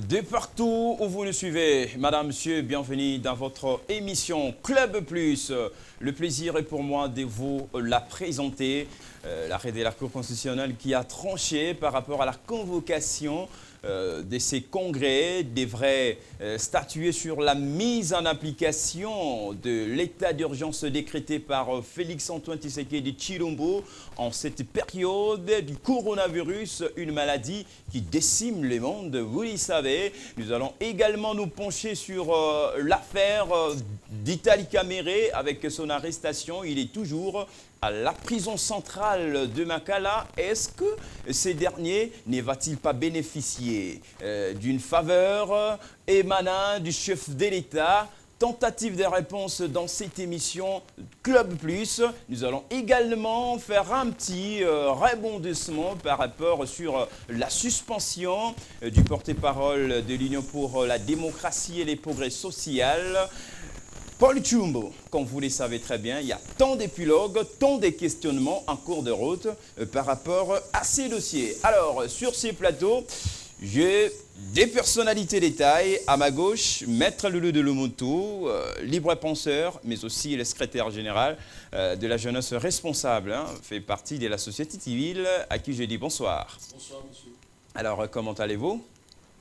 De partout où vous nous suivez, Madame, Monsieur, bienvenue dans votre émission Club Plus. Le plaisir est pour moi de vous la présenter. L'arrêt de la Cour constitutionnelle qui a tranché par rapport à la convocation de ces congrès devrait statuer sur la mise en application de l'état d'urgence décrété par Félix-Antoine Tshisekedi Tshilombo en cette période du coronavirus, une maladie qui décime le monde, vous le savez. Nous allons également nous pencher sur l'affaire d'Itali Kamere avec son arrestation. Il est toujours à la prison centrale de Makala. Est-ce que ces derniers ne va-t-il pas bénéficier d'une faveur émanant du chef de l'État? Tentative de réponse dans cette émission Club Plus. Nous allons également faire un petit rebondissement par rapport sur la suspension du porte-parole de l'Union pour la démocratie et les progrès sociaux, Paul Tshilombo. Comme vous le savez très bien, il y a tant d'épilogues, tant de questionnements en cours de route par rapport à ces dossiers. Alors, sur ces plateaux, j'ai des personnalités de taille. À ma gauche, Maître Loulou de Lumuntu, libre penseur, mais aussi le secrétaire général de la jeunesse responsable, fait partie de la société civile, à qui je dis bonsoir. Bonsoir, monsieur. Alors, comment allez-vous?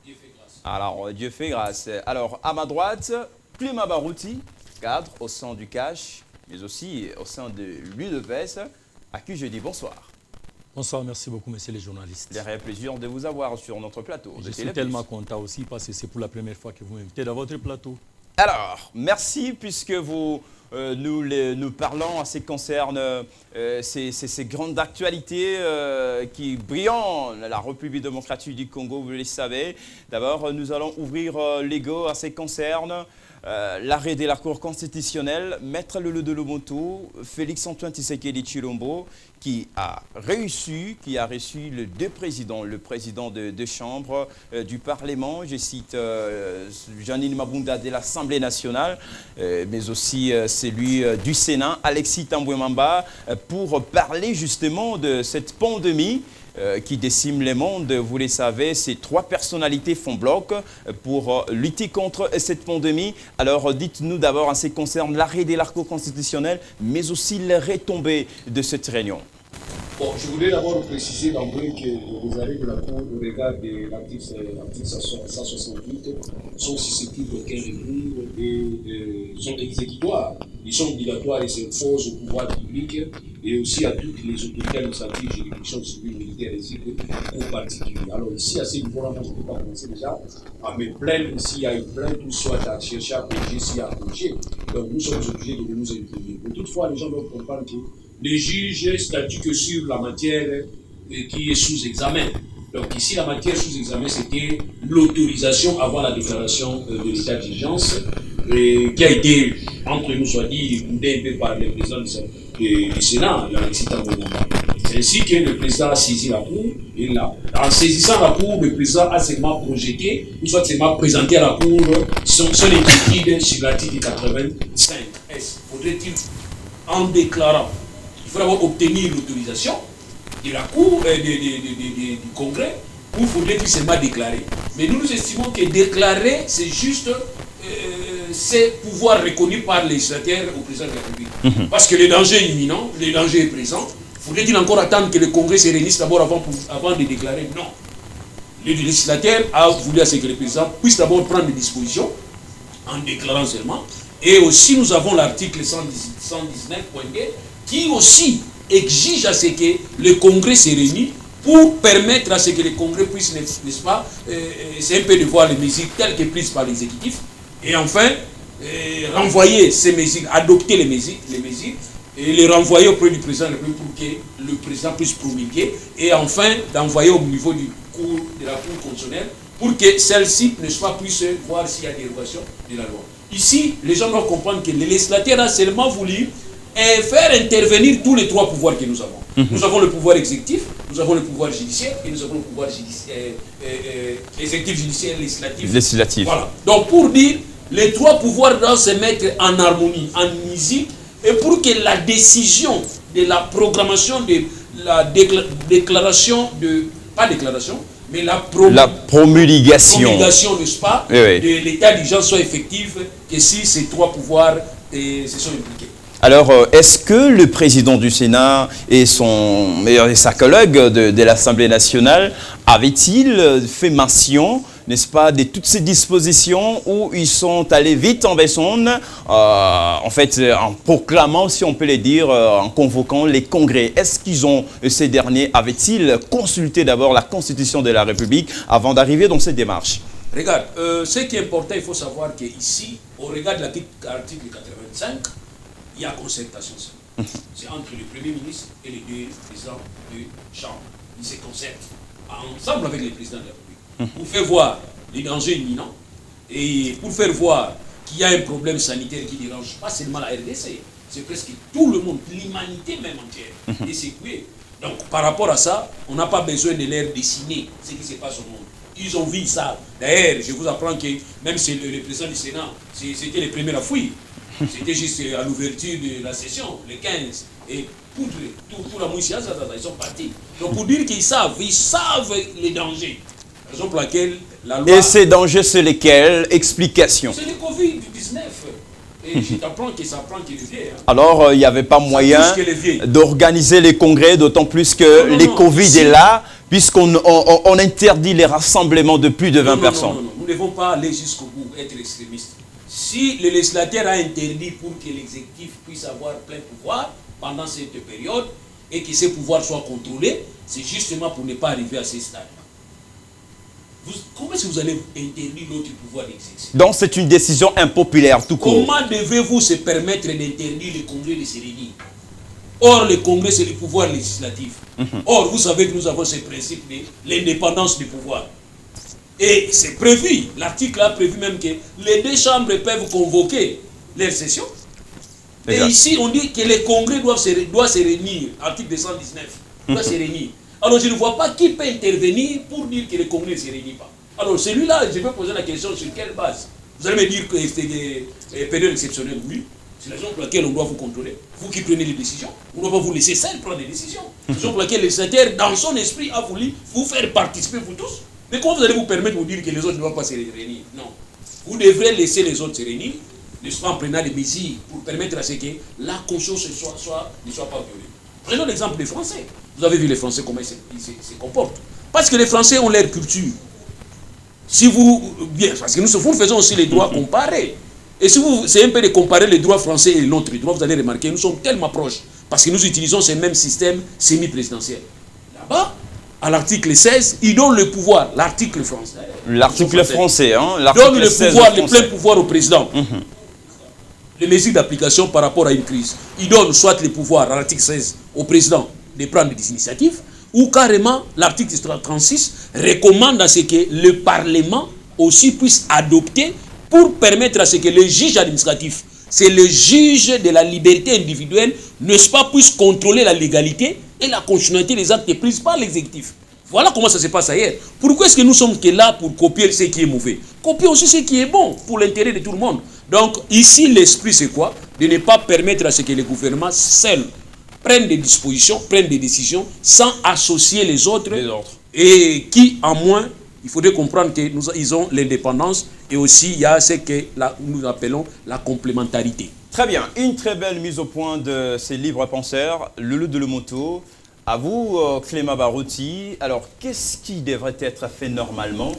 Dieu fait grâce. Alors, Dieu fait grâce. Alors, à ma droite, Clément Barouti, cadre au sein du CACH, mais aussi au sein de l'UDPS, à qui je dis bonsoir. Bonsoir, merci beaucoup, messieurs les journalistes. C'est un plaisir de vous avoir sur notre plateau. Je suis tellement content aussi parce que c'est pour la première fois que vous m'invitez dans votre plateau. Alors, merci puisque vous nous parlons en ce qui concerne ces grandes actualités qui brillent la République démocratique du Congo, vous le savez. D'abord, nous allons ouvrir l'ego en ce qui concerne l'arrêt de la Cour constitutionnelle, Maître Loulou de Lumuntu, Félix-Antoine Tshisekedi Tshilombo, qui a reçu les deux présidents, le président de Chambre du Parlement, je cite Janine Mabunda de l'Assemblée nationale, mais aussi celui du Sénat, Alexis Tambwe Mamba, pour parler justement de cette pandémie qui décime le monde. Vous le savez, ces trois personnalités font bloc pour lutter contre cette pandémie. Alors dites-nous d'abord en ce qui concerne l'arrêt de la Cour constitutionnelle, mais aussi les retombées de cette réunion. Bon, je voulais d'abord préciser d'emblée que les arrêts de la Cour au regard de l'article 168 sont susceptibles d'aucun recours et sont exécutoires. Ils sont obligatoires et s'imposent au pouvoir public et aussi à toutes les autorités administratives, juridictions civiles, militaires et civiles en particulier. Alors ici, à ce niveau-là, moi je ne peux pas commencer déjà à me plaindre s'il y a une plainte ou soit à chercher à corriger s'il y a à corriger. Donc nous sommes obligés de nous intervenir. Mais toutefois, les gens doivent comprendre que les juges statuent que sur la matière qui est sous examen. Donc ici, la matière sous examen, c'était l'autorisation avant la déclaration de l'état d'urgence qui a été, entre nous soit dit, écoutée un peu par le président du Sénat, Alexis Tambwe Mamba. C'est ainsi que le président a saisi la Cour et là, en saisissant la Cour, le président a seulement projeté, ou soit seulement présenté à la Cour son inquiétude sur l'article 85. Faudrait-il, en déclarant, il faut d'abord obtenir l'autorisation de la Cour, du Congrès, ou faudrait-il seulement déclarer? Mais nous estimons que déclarer, c'est juste ces pouvoirs reconnus par les législateurs au président de la République. Parce que le danger est imminent, le danger est présent. Faudrait-il encore attendre que le Congrès se réunisse d'abord avant de déclarer? Non. Le législateur a voulu à ce que le président puisse d'abord prendre des dispositions en déclarant seulement. Et aussi, nous avons l'article 119.2 qui aussi exige à ce que le Congrès se réunisse pour permettre à ce que le Congrès puisse, n'est-ce pas, c'est un peu de voir les mesures telles que prises par l'exécutif, et enfin, renvoyer ces mesures, adopter les mesures, et les renvoyer auprès du président de la République pour que le président puisse promulguer, et enfin, d'envoyer au niveau de la Cour constitutionnelle pour que celle-ci, n'est-ce pas, puisse voir s'il y a dérogation de la loi. Ici, les gens doivent comprendre que le législateur a seulement voulu faire intervenir tous les trois pouvoirs que nous avons. Nous avons le pouvoir exécutif, nous avons le pouvoir judiciaire et nous avons le pouvoir exécutif, judiciaire, législatif. Voilà. Donc pour dire, les trois pouvoirs doivent se mettre en harmonie, en musique, et pour que la décision de la programmation de la déclaration de, pas déclaration, mais la promulgation, n'est-ce pas, de l'état d'urgence soit effective que si ces trois pouvoirs se sont impliqués. Alors, est-ce que le président du Sénat et sa collègue de l'Assemblée nationale avaient-ils fait mention, n'est-ce pas, de toutes ces dispositions où ils sont allés vite en besogne, en fait, en proclamant, si on peut le dire, en convoquant les congrès? Est-ce qu'ils ont, ces derniers, avaient-ils consulté d'abord la Constitution de la République avant d'arriver dans cette démarche? Regarde, ce qui est important, il faut savoir qu'ici, au regard de l'article 85, il y a concertation. C'est entre le Premier ministre et les deux présidents de chambre. Ils se concertent ensemble avec les présidents de la République pour faire voir les dangers imminents et pour faire voir qu'il y a un problème sanitaire qui dérange pas seulement la RDC, c'est presque tout le monde, l'humanité même entière, est secouée. Donc par rapport à ça, on n'a pas besoin de leur dessiner ce qui se passe au monde. Ils ont vu ça. D'ailleurs, je vous apprends que même si le président du Sénat, c'était les premiers à fuir. C'était juste à l'ouverture de la session, le 15. Et tout la moussière, ils sont partis. Donc pour dire qu'ils savent les dangers. Raison pour laquelle la loi... Et ces dangers, c'est lesquels? Explication. C'est le Covid-19. Et je t'apprends que ça prend que les vieux. Alors, il n'y avait pas moyen d'organiser les congrès, d'autant plus que les Covid est là, puisqu'on interdit les rassemblements de plus de 20 personnes. Non, nous ne devons pas aller jusqu'au bout, être extrémistes. Si le législateur a interdit pour que l'exécutif puisse avoir plein pouvoir pendant cette période et que ces pouvoirs soient contrôlés, c'est justement pour ne pas arriver à ces stades. Comment est-ce que vous allez interdire l'autre pouvoir d'exercer? Donc c'est une décision impopulaire tout court. Comment devez-vous se permettre d'interdire le congrès de se réunir? Or, le congrès, c'est le pouvoir législatif. Or, vous savez que nous avons ce principe de l'indépendance du pouvoir. Et c'est prévu, l'article a prévu même que les deux chambres peuvent convoquer leur session. Et ici, on dit que les congrès doivent se réunir, article 219, doit se réunir. Alors, je ne vois pas qui peut intervenir pour dire que les congrès ne se réunissent pas. Alors, celui-là, je vais poser la question sur quelle base? Vous allez me dire que c'est des périodes exceptionnelles, oui. C'est la raison pour laquelle on doit vous contrôler. Vous qui prenez les décisions, on ne doit pas vous laisser seul prendre des décisions. C'est la raison pour laquelle le législateur, dans son esprit, a voulu vous faire participer, vous tous. Mais comment vous allez vous permettre de vous dire que les autres ne doivent pas se réunir? Non. Vous devrez laisser les autres se réunir, en prenant des mesures pour permettre à ce que la conscience ne soit pas violée. Prenons l'exemple des Français. Vous avez vu les Français comment ils se comportent. Parce que les Français ont leur culture. Si vous... Bien, parce que nous faisons aussi les droits comparés. Et si vous essayez un peu de comparer les droits français et notre droit, vous allez remarquer, nous sommes tellement proches. Parce que nous utilisons ce même système semi-présidentiel. Là-bas, à l'article 16, ils donnent le pouvoir, l'article français. L'article français, hein? Donne le pouvoir, le plein pouvoir au président. Les mesures d'application par rapport à une crise. Ils donnent soit le pouvoir, à l'article 16, au président de prendre des initiatives, ou carrément, l'article 36 recommande à ce que le Parlement aussi puisse adopter pour permettre à ce que le juge administratif, c'est le juge de la liberté individuelle, n'est-ce pas, puisse contrôler la légalité et la continuité des actes pris par l'exécutif. Voilà comment ça se passe ailleurs. Pourquoi est-ce que nous sommes que là pour copier ce qui est mauvais? Copier aussi ce qui est bon pour l'intérêt de tout le monde. Donc ici, l'esprit c'est quoi? De ne pas permettre à ce que les gouvernements seuls prennent des dispositions, prennent des décisions sans associer les autres. Et qui, en moins, il faudrait comprendre qu'ils ont l'indépendance et aussi il y a ce que nous appelons la complémentarité. Très bien, une très belle mise au point de ces libres penseurs, Loulou de Lumoto. À vous, Clément Barouti, alors qu'est-ce qui devrait être fait normalement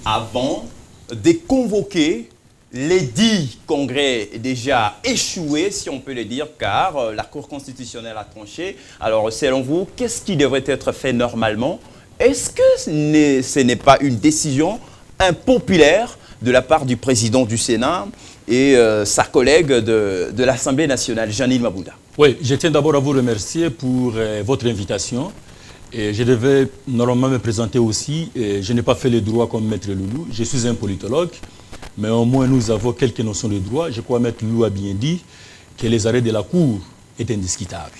avant de convoquer les 10 congrès déjà échoués, si on peut le dire, car la Cour constitutionnelle a tranché. Alors, selon vous, qu'est-ce qui devrait être fait normalement? Est-ce que ce n'est pas une décision impopulaire de la part du président du Sénat et sa collègue de l'Assemblée nationale, Janine Mabouda? Oui, je tiens d'abord à vous remercier pour votre invitation. Et je devais normalement me présenter aussi. Et je n'ai pas fait le droit comme Maître Loulou. Je suis un politologue, mais au moins nous avons quelques notions de droit. Je crois que Maître Loulou a bien dit que les arrêts de la Cour étaient indiscutables.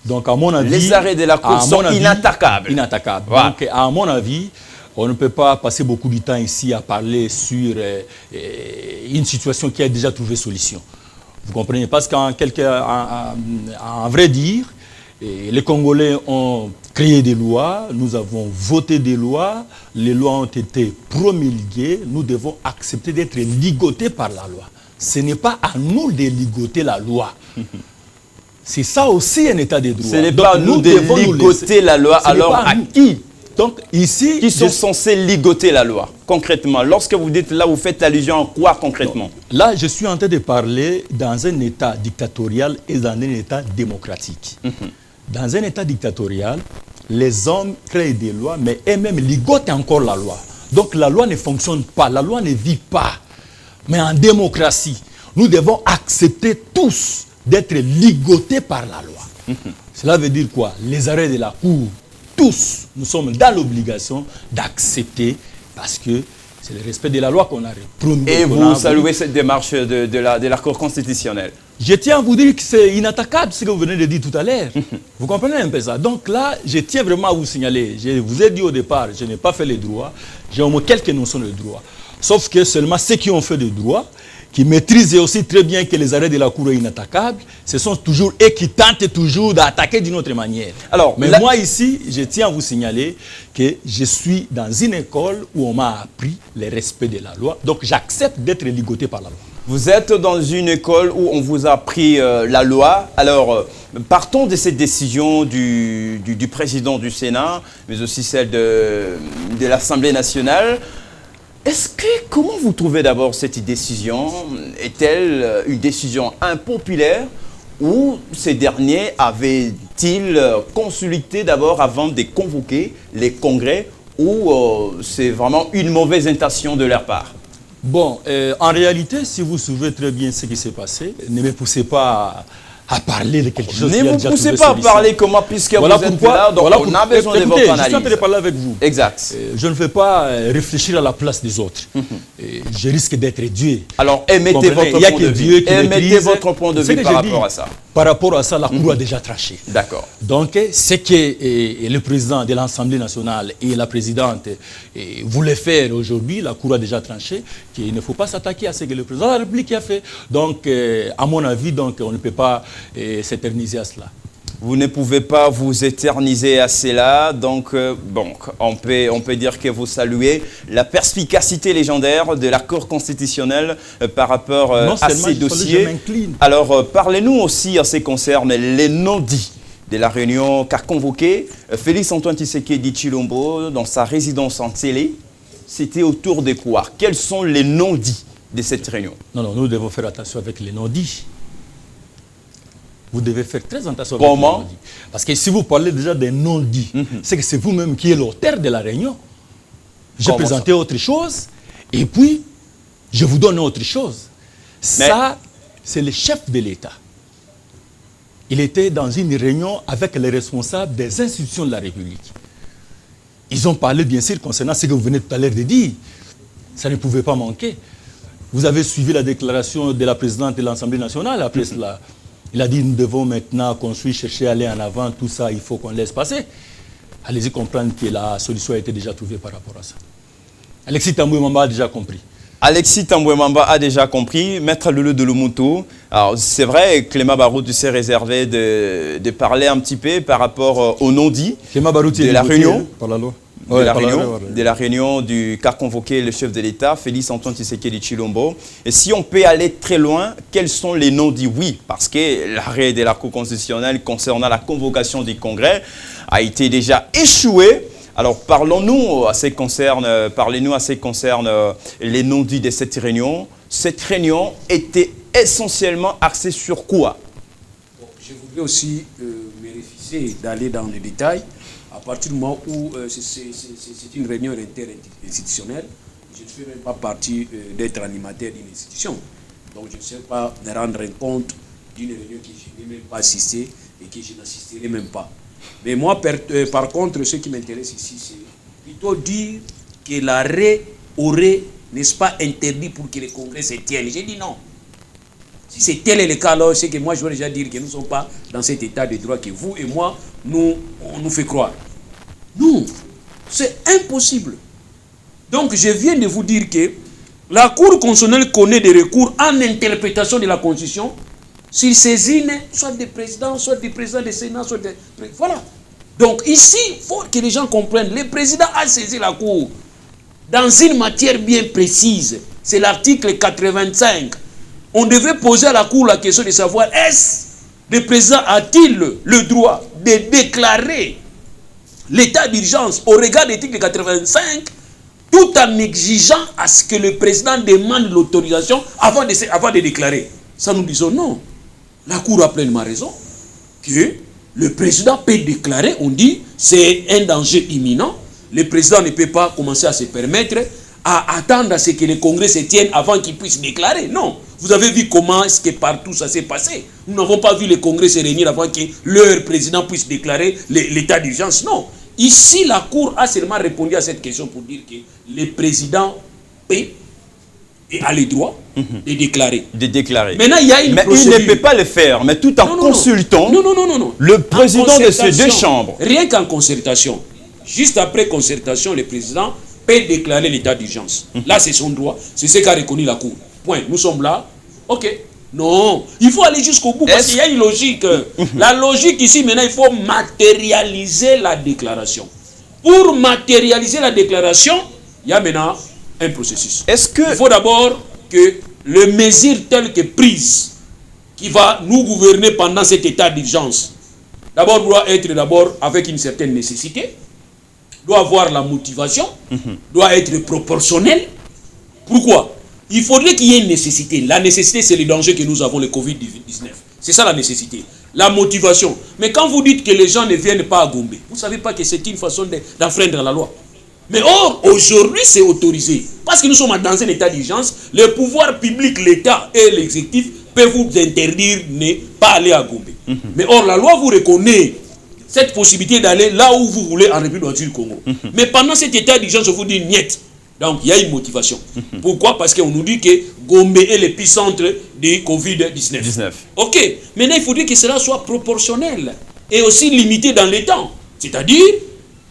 Donc, à mon avis... Les arrêts de la Cour sont inattaquables. Inattaquables. Ouais. Donc, à mon avis, on ne peut pas passer beaucoup de temps ici à parler sur une situation qui a déjà trouvé solution. Vous comprenez? Parce qu'en vrai dire, les Congolais ont créé des lois, nous avons voté des lois, les lois ont été promulguées, nous devons accepter d'être ligotés par la loi. Ce n'est pas à nous de ligoter la loi. C'est ça aussi un état de droit. Ce n'est pas à nous de ligoter la loi, alors à qui? Donc ici... Qui sont censés ligoter la loi, concrètement? Lorsque vous dites là, vous faites allusion à quoi concrètement? Non. Là, je suis en train de parler dans un état dictatorial et dans un état démocratique. Dans un état dictatorial, les hommes créent des lois, mais eux-mêmes ligotent encore la loi. Donc la loi ne fonctionne pas, la loi ne vit pas. Mais en démocratie, nous devons accepter tous d'être ligotés par la loi. Cela veut dire quoi? Les arrêts de la Cour, tous, nous sommes dans l'obligation d'accepter parce que c'est le respect de la loi qu'on a promis. Et vous saluez cette démarche de la Cour constitutionnelle? Je tiens à vous dire que c'est inattaquable ce que vous venez de dire tout à l'heure. Vous comprenez un peu ça? Donc là, je tiens vraiment à vous signaler. Je vous ai dit au départ, je n'ai pas fait les droits. J'ai au moins quelques notions de droit. Sauf que seulement ceux qui ont fait des droits, qui maîtrisent aussi très bien que les arrêts de la Cour sont inattaquables, ce sont toujours eux qui tentent toujours d'attaquer d'une autre manière. Alors, mais moi ici, je tiens à vous signaler que je suis dans une école où on m'a appris le respect de la loi. Donc j'accepte d'être ligoté par la loi. Vous êtes dans une école où on vous a appris la loi. Alors, partons de cette décision du président du Sénat, mais aussi celle de l'Assemblée nationale. Comment vous trouvez d'abord cette décision? Est-elle une décision impopulaire ou ces derniers avaient-ils consulté d'abord avant de convoquer les congrès ou c'est vraiment une mauvaise intention de leur part? Bon, en réalité, si vous vous souvenez très bien ce qui s'est passé, ne me poussez pas à parler de quelque chose qui a déjà Ne vous poussez pas à parler comment, puisque voilà vous êtes là, donc on a besoin de votre analyse. Je suis en train de parler avec vous. Exact. Je ne vais pas réfléchir à la place des autres. Je risque d'être Dieu. Alors, émettez votre point de vue par rapport à ça. Par rapport à ça, la Cour a déjà tranché. D'accord. Donc, ce que le président de l'Assemblée nationale et la présidente voulaient faire aujourd'hui, la Cour a déjà tranché, qu'il ne faut pas s'attaquer à ce que le président de la République a fait. Donc, à mon avis, donc, on ne peut pas s'éterniser à cela. Vous ne pouvez pas vous éterniser à cela, donc bon, on peut dire que vous saluez la perspicacité légendaire de la Cour constitutionnelle par rapport à ces dossiers. Alors, parlez-nous aussi en ce qui concerne les non-dits de la réunion qu'a convoqué Félix Antoine Tshisekedi Tshilombo dans sa résidence en télé. C'était autour de quoi? Quels sont les non-dits de cette réunion? Non, nous devons faire attention avec les non-dits. Vous devez faire très attention avec les non-dits. Parce que si vous parlez déjà des non-dits, c'est que c'est vous-même qui êtes l'auteur de la réunion. J'ai présenté autre chose, et puis je vous donne autre chose. Ça, c'est le chef de l'État. Il était dans une réunion avec les responsables des institutions de la République. Ils ont parlé, bien sûr, concernant ce que vous venez tout à l'heure de dire. Ça ne pouvait pas manquer. Vous avez suivi la déclaration de la présidente de l'Assemblée nationale après cela. Il a dit, nous devons maintenant construire, chercher à aller en avant, tout ça, il faut qu'on laisse passer. Allez-y comprendre que la solution a été déjà trouvée par rapport à ça. Alexis Tamboué Mamba a déjà compris. Alexis Tamboué Mamba a déjà compris. Maître Lulu de Lumutu, alors c'est vrai, Clément Baroudi s'est réservé de parler un petit peu par rapport au non-dit de la réunion. Par la loi. De la réunion qu'a convoqué le chef de l'État, Félix Antoine Tshisekedi Tshilombo. Et si on peut aller très loin, quels sont les non-dits? Oui, parce que l'arrêt de la Cour constitutionnelle concernant la convocation du Congrès a été déjà échoué. Alors parlez-nous à ce qui concerne les non-dits de cette réunion. Cette réunion était essentiellement axée sur quoi? Je voudrais aussi me refuser d'aller dans les détails. À partir du moment où c'est une réunion interinstitutionnelle, je ne fais même pas partie d'être animateur d'une institution. Donc je ne sais pas me rendre compte d'une réunion que je n'ai même pas assistée et que je n'assisterai même pas. Mais moi, par contre, ce qui m'intéresse ici, c'est plutôt dire que l'arrêt aurait, n'est-ce pas, interdit pour que les congrès se tiennent. J'ai dit non. Si c'est tel est le cas, alors c'est que moi, je veux déjà dire que nous ne sommes pas dans cet état de droit que vous et moi, on nous fait croire. Non, c'est impossible. Donc, je viens de vous dire que la Cour constitutionnelle connaît des recours en interprétation de la Constitution. sur saisine, soit des présidents, soit des présidents des Sénats, soit des... Voilà. Donc ici, il faut que les gens comprennent. Le président a saisi la Cour dans une matière bien précise. C'est l'article 85. On devrait poser à la Cour la question de savoir, est-ce le président a-t-il le droit de déclarer l'état d'urgence au regard de l'article 85 tout en exigeant à ce que le président demande l'autorisation avant de déclarer. Ça, nous disons non. La Cour a pleinement raison que le président peut déclarer, on dit, c'est un danger imminent. Le président ne peut pas commencer à se permettre à attendre à ce que le Congrès se tienne avant qu'il puisse déclarer. Non. Vous avez vu comment est-ce que partout ça s'est passé. Nous n'avons pas vu le Congrès se réunir avant que leur président puisse déclarer l'état d'urgence. Non. Ici, la Cour a seulement répondu à cette question pour dire que le président peut et a le droit de déclarer. De déclarer. Maintenant, il y a une procédure. Mais il ne peut pas le faire, mais tout en consultant le président de ces deux chambres. Rien qu'en concertation. Juste après concertation, le président peut déclarer l'état d'urgence. Là, c'est son droit. C'est ce qu'a reconnu la Cour. Point. Nous sommes là. OK. Non. Il faut aller jusqu'au bout parce qu'il y a une logique. La logique ici, maintenant, il faut matérialiser la déclaration. Pour matérialiser la déclaration, il y a maintenant un processus. Il faut d'abord que les mesures telles que prises, qui va nous gouverner pendant cet état d'urgence, d'abord doit être avec une certaine nécessité, doit avoir la motivation, doit être proportionnel. Pourquoi? Il faudrait qu'il y ait une nécessité. La nécessité, c'est le danger que nous avons, le Covid-19. C'est ça la nécessité. La motivation. Mais quand vous dites que les gens ne viennent pas à Gombe, vous ne savez pas que c'est une façon d'enfreindre la loi. Mais or, aujourd'hui, c'est autorisé. Parce que nous sommes dans un état d'urgence, le pouvoir public, l'État et l'exécutif peuvent vous interdire de ne pas aller à Gombe. Mais or, la loi vous reconnaît cette possibilité d'aller là où vous voulez en République du Congo. Mais pendant cet état d'urgence, je vous dis niet. Donc, il y a une motivation. Pourquoi? Parce qu'on nous dit que Gombe est l'épicentre du Covid-19. OK. Maintenant, il faudrait que cela soit proportionnel et aussi limité dans les temps. C'est-à-dire,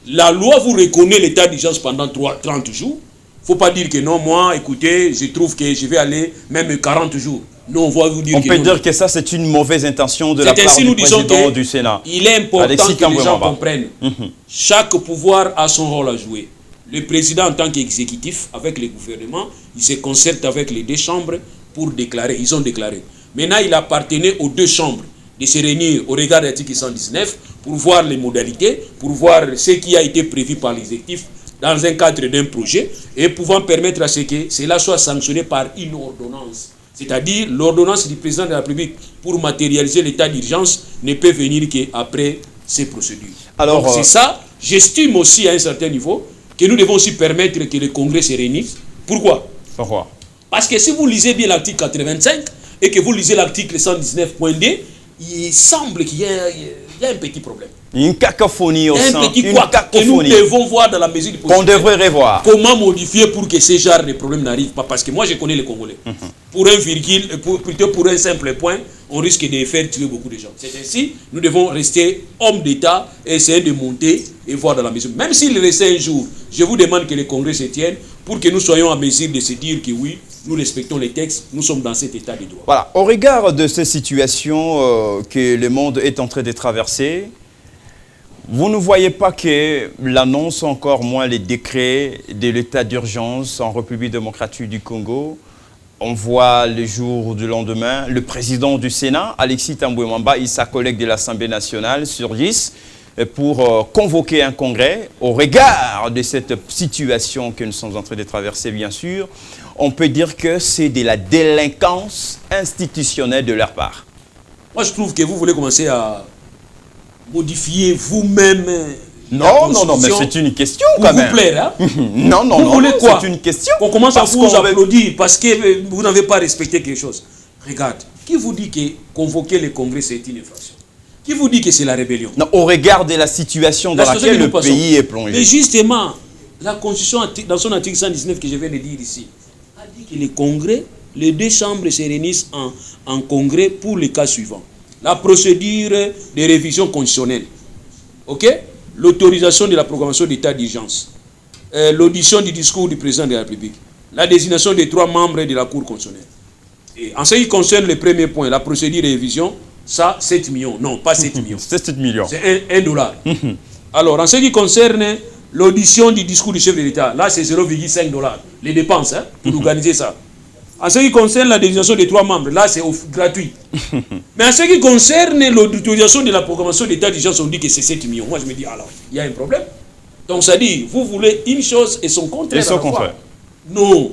la loi vous reconnaît l'état d'urgence pendant 30 jours. Il ne faut pas dire que non, moi, écoutez, je trouve que je vais aller même 40 jours. Non, on va vous dire peut dire que ça, c'est une mauvaise intention de la part du président du Sénat. Il est important que les gens comprennent. Chaque pouvoir a son rôle à jouer. Le président, en tant qu'exécutif, avec le gouvernement, il se concerte avec les deux chambres pour déclarer. Ils ont déclaré. Maintenant, il appartenait aux deux chambres de se réunir au regard de l'article 119 pour voir les modalités, pour voir ce qui a été prévu par l'exécutif dans un cadre d'un projet et pouvant permettre à ce que cela soit sanctionné par une ordonnance. C'est-à-dire, l'ordonnance du président de la République pour matérialiser l'état d'urgence ne peut venir qu'après ces procédures. Alors, donc, c'est ça. J'estime aussi à un certain niveau que nous devons aussi permettre que le Congrès se réunisse. Pourquoi? Parce que si vous lisez bien l'article 85 et que vous lisez l'article 119.2, il semble qu'il y a un petit problème. Une cacophonie au sein. Un petit quoi que nous devons voir dans la mesure du possible. Qu'on devrait revoir. Comment modifier pour que ce genre de problème n'arrive pas? Parce que moi, je connais les Congolais. Pour un virgule, plutôt pour un simple point, on risque de faire tuer beaucoup de gens. C'est ainsi, nous devons rester hommes d'État, essayer de monter et voir dans la mesure. Même s'il restait un jour, je vous demande que le Congrès se tienne pour que nous soyons en mesure de se dire que oui, nous respectons les textes, nous sommes dans cet état de droit. Voilà. Au regard de ces situations que le monde est en train de traverser, vous ne voyez pas que l'annonce, encore moins les décrets de l'état d'urgence en République démocratique du Congo, on voit le jour du lendemain, le président du Sénat, Alexis Tambwe Mwamba, et sa collègue de l'Assemblée nationale surgissent pour convoquer un congrès. Au regard de cette situation que nous sommes en train de traverser, bien sûr, on peut dire que c'est de la délinquance institutionnelle de leur part. Moi, je trouve que vous voulez commencer à modifier vous-même. Non, mais c'est une question quand même. Vous plaire, hein? Non, vous voulez quoi? C'est une question. On commence à vous applaudir parce que vous n'avez pas respecté quelque chose. Regarde, qui vous dit que convoquer le congrès c'est une infraction? Qui vous dit que c'est la rébellion? Non, au regard de la situation dans laquelle le pays est plongé. Mais justement, la Constitution, dans son article 119 que je viens de dire ici, a dit que le congrès, les deux chambres se réunissent en congrès pour les cas suivants. La procédure de révision constitutionnelle. OK? L'autorisation de la programmation d'état d'urgence. L'audition du discours du président de la République. La désignation des 3 membres de la Cour constitutionnelle. Et en ce qui concerne le premier point, la procédure de révision, ça, 7 millions. Non, pas 7 millions. C'est 7 millions. C'est 1 dollar. Alors, en ce qui concerne l'audition du discours du chef de l'État, là, c'est 0,5 dollars. Les dépenses, hein, pour organiser ça. En ce qui concerne la désignation des 3 membres, là, c'est gratuit. Mais en ce qui concerne l'autorisation de la programmation d'État d'urgence, on dit que c'est 7 millions. Moi, je me dis, alors, il y a un problème. Donc, ça dit, vous voulez une chose et son contraire. Et son contraire. Non.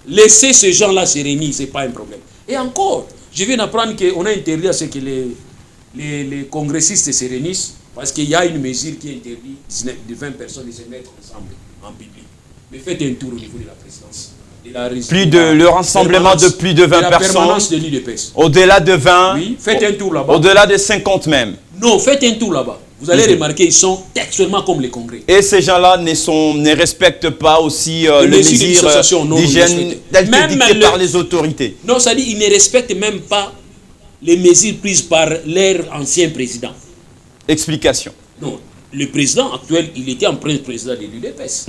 Laissez ces gens-là se réunir, ce n'est pas un problème. Et encore, je viens d'apprendre qu'on a interdit à ce que les congressistes se réunissent, parce qu'il y a une mesure qui interdit de 20 personnes de se mettre ensemble en public. Mais faites un tour au niveau de la présidence. Le rassemblement de plus de 20 personnes. De l'UDPS. Au-delà de 20. Oui, faites un tour là-bas. Au-delà de 50 même. Non, faites un tour là-bas. Vous allez remarquer, ils sont textuellement comme les congrès. Et ces gens-là ne respectent pas aussi les mesures d'hygiène dictées par les autorités. Non, ça dit, ils ne respectent même pas les mesures prises par leur ancien président. Explication. Non, le président actuel, il était en président de l'UDPS.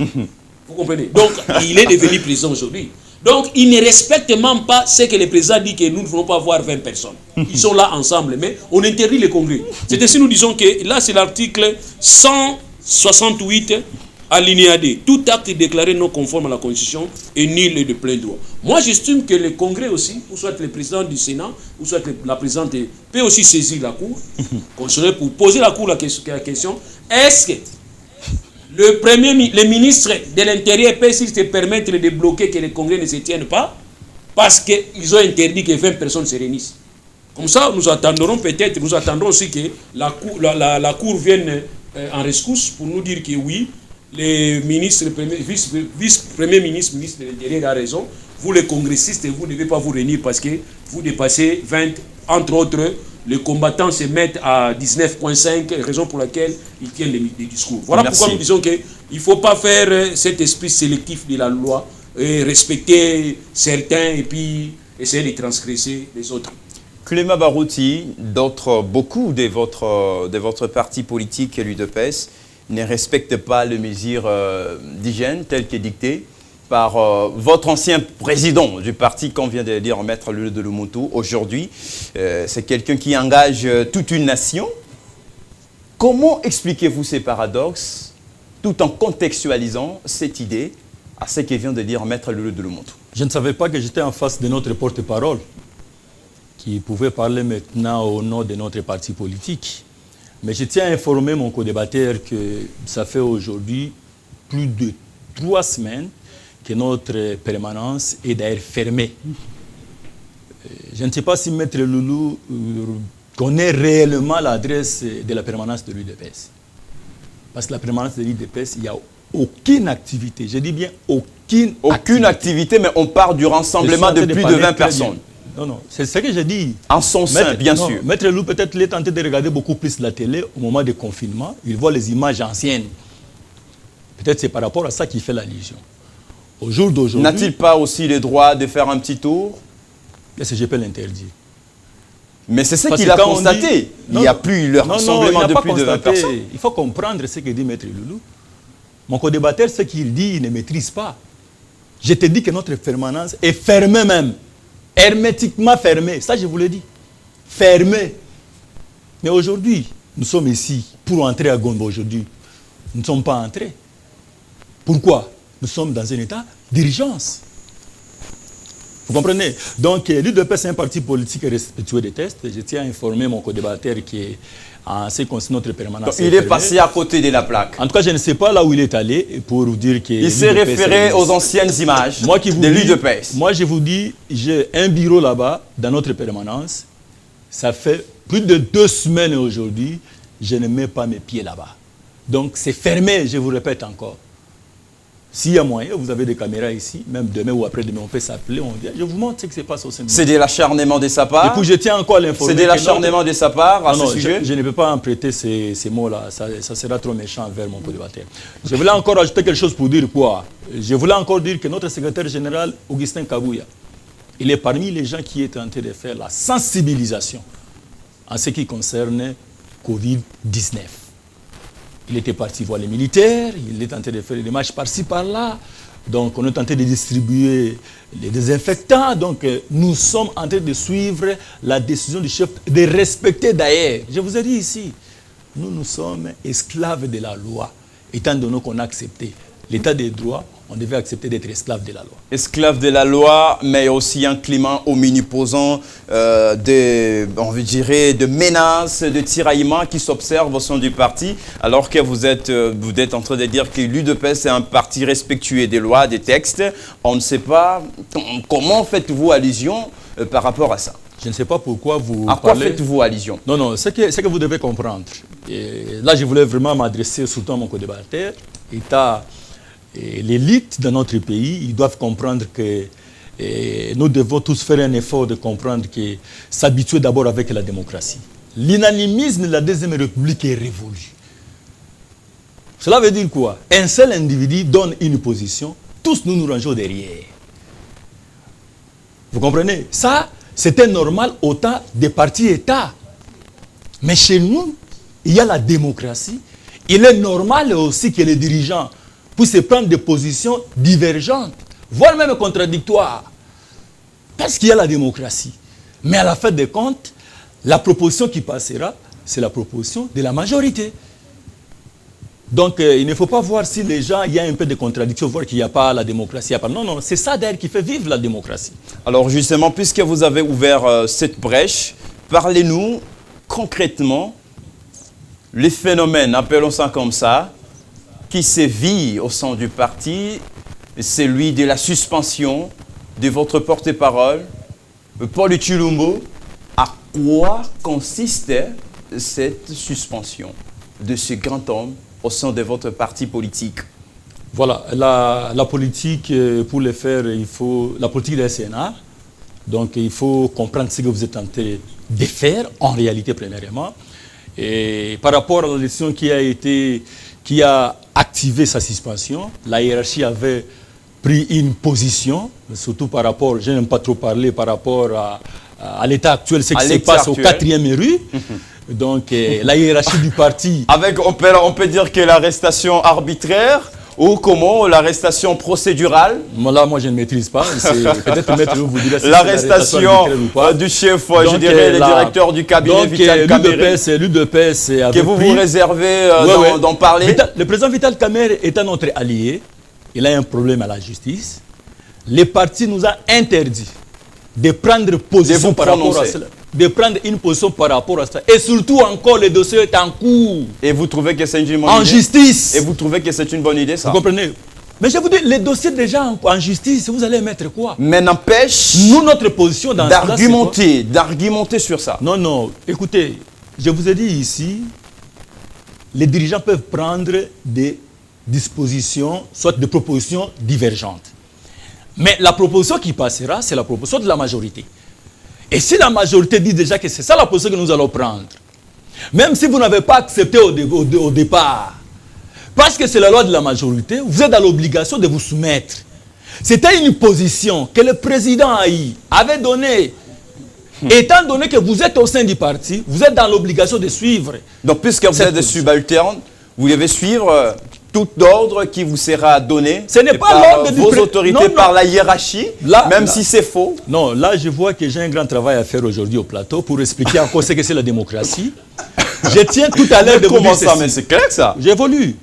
Vous comprenez? Donc, il est devenu président aujourd'hui. Donc, il ne respecte même pas ce que le président dit que nous ne voulons pas voir 20 personnes. Ils sont là ensemble, mais on interdit les congrès. C'est ainsi nous disons que là, c'est l'article 168 alinéa D. Tout acte déclaré non conforme à la Constitution est nul et de plein droit. Moi, j'estime que le congrès aussi, ou soit le président du Sénat, ou soit la présidente, peut aussi saisir la Cour constitutionnelle pour poser la Cour la question, est-ce que le ministre de l'Intérieur peut se permettre de bloquer que les congrès ne se tiennent pas parce qu'ils ont interdit que 20 personnes se réunissent. Comme ça, nous attendrons aussi que la Cour vienne en rescousse pour nous dire que oui, le ministre, vice-premier ministre, ministre de l'Intérieur a raison. Vous les congressistes, vous ne devez pas vous réunir parce que vous dépassez 20, entre autres, les combattants se mettent à 19,5, raison pour laquelle ils tiennent les discours. Voilà pourquoi nous disons qu'il ne faut pas faire cet esprit sélectif de la loi et respecter certains et puis essayer de transgresser les autres. Clément Barouti, beaucoup de votre parti politique, l'UDPS, ne respectent pas les mesures d'hygiène telles que dictées par votre ancien président du parti, qu'on vient de dire, Maître Lulu de Lumumtu. Aujourd'hui, c'est quelqu'un qui engage toute une nation. Comment expliquez-vous ces paradoxes tout en contextualisant cette idée à ce que vient de dire Maître Lulu de Lumumtu? Je ne savais pas que j'étais en face de notre porte-parole qui pouvait parler maintenant au nom de notre parti politique. Mais je tiens à informer mon co-débatteur que ça fait aujourd'hui plus de 3 semaines que notre permanence est d'ailleurs fermée. Je ne sais pas si Maître Loulou connaît réellement l'adresse de la permanence de l'UDPS. Parce que la permanence de l'UDPS, il n'y a aucune activité. Je dis bien aucune activité, mais on part du rassemblement de plus de 20 personnes. Non, c'est ce que je dis. En son sein, bien sûr. Maître Loulou, peut-être, il est tenté de regarder beaucoup plus la télé au moment du confinement. Il voit les images anciennes. Peut-être c'est par rapport à ça qu'il fait l'allusion. Au jour d'aujourd'hui... N'a-t-il pas aussi le droit de faire un petit tour? Est-ce que je peux l'interdire? Mais c'est ce qu'il a constaté. Il n'y a plus le rassemblement de plus de 20 personnes. Il faut comprendre ce que dit Maître Loulou. Mon co-débatteur, ce qu'il dit, il ne maîtrise pas. Je te dis que notre permanence est fermée même. Hermétiquement fermée. Ça, je vous l'ai dit. Fermée. Mais aujourd'hui, nous sommes ici pour entrer à Gombe aujourd'hui. Nous ne sommes pas entrés. Pourquoi? Nous sommes dans un état d'urgence. Vous comprenez? Donc, l'UDPS, c'est un parti politique respectueux des tests. Je tiens à informer mon co-débatteur qui est en ce qui concerne notre permanence. Il est passé à côté de la plaque. En tout cas, je ne sais pas là où il est allé pour vous dire que... Il s'est référé aux anciennes images de l'UDPS. Moi, je vous dis, j'ai un bureau là-bas, dans notre permanence. Ça fait plus de 2 semaines aujourd'hui, je ne mets pas mes pieds là-bas. Donc, c'est fermé, je vous répète encore. S'il y a moyen, vous avez des caméras ici, même demain ou après-demain, on peut s'appeler, on dit, je vous montre ce qui se passe au sein de... C'est de l'acharnement de sa part. Et puis je tiens encore à l'informer. C'est de l'acharnement de sa part à ce sujet. Je ne peux pas emprunter ces mots-là, ça sera trop méchant envers mon co-débatteur. Je voulais encore ajouter quelque chose pour dire quoi? Je voulais encore dire que notre secrétaire général, Augustin Kabouya, il est parmi les gens qui est en train de faire la sensibilisation en ce qui concerne Covid-19. Il était parti voir les militaires, il est en train de faire des marches par-ci, par-là, Donc, on est en train de distribuer les désinfectants. Donc, nous sommes en train de suivre la décision du chef de respecter d'ailleurs. Je vous ai dit ici, nous sommes esclaves de la loi, étant donné qu'on a accepté l'état des droits. On devait accepter d'être esclave de la loi. Esclave de la loi, mais aussi un climat omniposant de menaces, de tiraillements qui s'observent au sein du parti, alors que vous êtes en train de dire que l'UDPS est un parti respectueux des lois, des textes. On ne sait pas comment faites-vous allusion par rapport à ça. Je ne sais pas pourquoi vous À quoi faites-vous allusion? Non, c'est que vous devez comprendre. Et là, je voulais vraiment m'adresser surtout à mon co-débatteur. Et l'élite de notre pays, ils doivent comprendre que nous devons tous faire un effort de comprendre que s'habituer d'abord avec la démocratie. L'inanimisme de la Deuxième République est révolu. Cela veut dire quoi? Un seul individu donne une position, tous nous rangeons derrière. Vous comprenez? Ça, c'était normal au temps des partis-États. Mais chez nous, il y a la démocratie. Il est normal aussi que les dirigeants puissent prendre des positions divergentes, voire même contradictoires. Parce qu'il y a la démocratie. Mais à la fin des comptes, la proposition qui passera, c'est la proposition de la majorité. Donc, il ne faut pas voir si les gens, il y a un peu de contradiction, voir qu'il n'y a pas la démocratie. Non, c'est ça d'ailleurs qui fait vivre la démocratie. Alors justement, puisque vous avez ouvert cette brèche, parlez-nous concrètement les phénomènes, appelons ça comme ça, qui sévit au sein du parti, c'est celui de la suspension de votre porte-parole, Paul Tshilombo. À quoi consiste cette suspension de ce grand homme au sein de votre parti politique? Voilà, la politique, pour le faire, il faut la politique de la Sénat. Donc, il faut comprendre ce que vous êtes en train de faire, en réalité, premièrement. Et par rapport à la décision qui a activé sa suspension, la hiérarchie avait pris une position, surtout par rapport, je n'aime pas trop parler, par rapport à l'état actuel, ce qui se passe au 4e rue. Donc, la hiérarchie du parti... On peut dire que l'arrestation arbitraire ou comment l'arrestation procédurale? Là, moi, je ne maîtrise pas. Peut-être Maître vous direz si l'arrestation du chef, donc, je dirais, le directeur du cabinet, Vital Kamerhe. L'UDPS que vous vous réservez d'en parler. Le président Vital Kamerhe étant notre allié, il a un problème à la justice. Les partis nous ont interdit de prendre position par rapport à cela. De prendre une position par rapport à ça. Et surtout encore, le dossier est en cours. Et vous trouvez que c'est une bonne idée? En justice. Et vous trouvez que c'est une bonne idée, ça? Vous comprenez? Mais je vous dis, les dossiers déjà en justice, vous allez mettre quoi? Mais n'empêche... Nous, notre position dans d'argumenter sur ça. Non. Écoutez, je vous ai dit ici, les dirigeants peuvent prendre des dispositions, soit des propositions divergentes. Mais la proposition qui passera, c'est la proposition de la majorité. Et si la majorité dit déjà que c'est ça la position que nous allons prendre, même si vous n'avez pas accepté au départ, parce que c'est la loi de la majorité, vous êtes dans l'obligation de vous soumettre. C'était une position que le président Aïe avait donnée. Étant donné que vous êtes au sein du parti, vous êtes dans l'obligation de suivre. Donc, puisque vous êtes des subalternes, vous devez suivre tout ordre qui vous sera donné. Ce n'est pas l'ordre vos autorités, par la hiérarchie, même si c'est faux. Non, là, je vois que j'ai un grand travail à faire aujourd'hui au plateau pour expliquer encore ce que c'est la démocratie. Je tiens tout à l'heure de vous dire comment ça, mais c'est clair ça. J'évolue.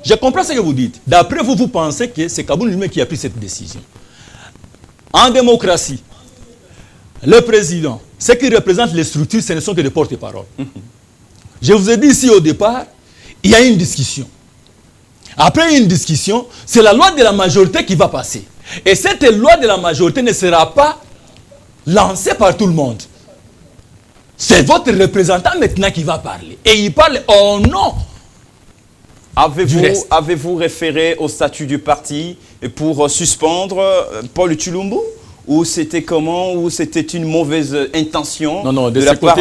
Je comprends ce que vous dites. D'après vous, vous pensez que c'est Kaboun lui-même qui a pris cette décision. En démocratie, le président, ce qui représente les structures, ce ne sont que des porte-paroles. Je vous ai dit ici au départ, il y a une discussion. Après une discussion, c'est la loi de la majorité qui va passer. Et cette loi de la majorité ne sera pas lancée par tout le monde. C'est votre représentant maintenant qui va parler. Et il parle au nom. Avez-vous référé au statut du parti pour suspendre Paul Tshilombo? Ou c'était comment? Ou c'était une mauvaise intention de la part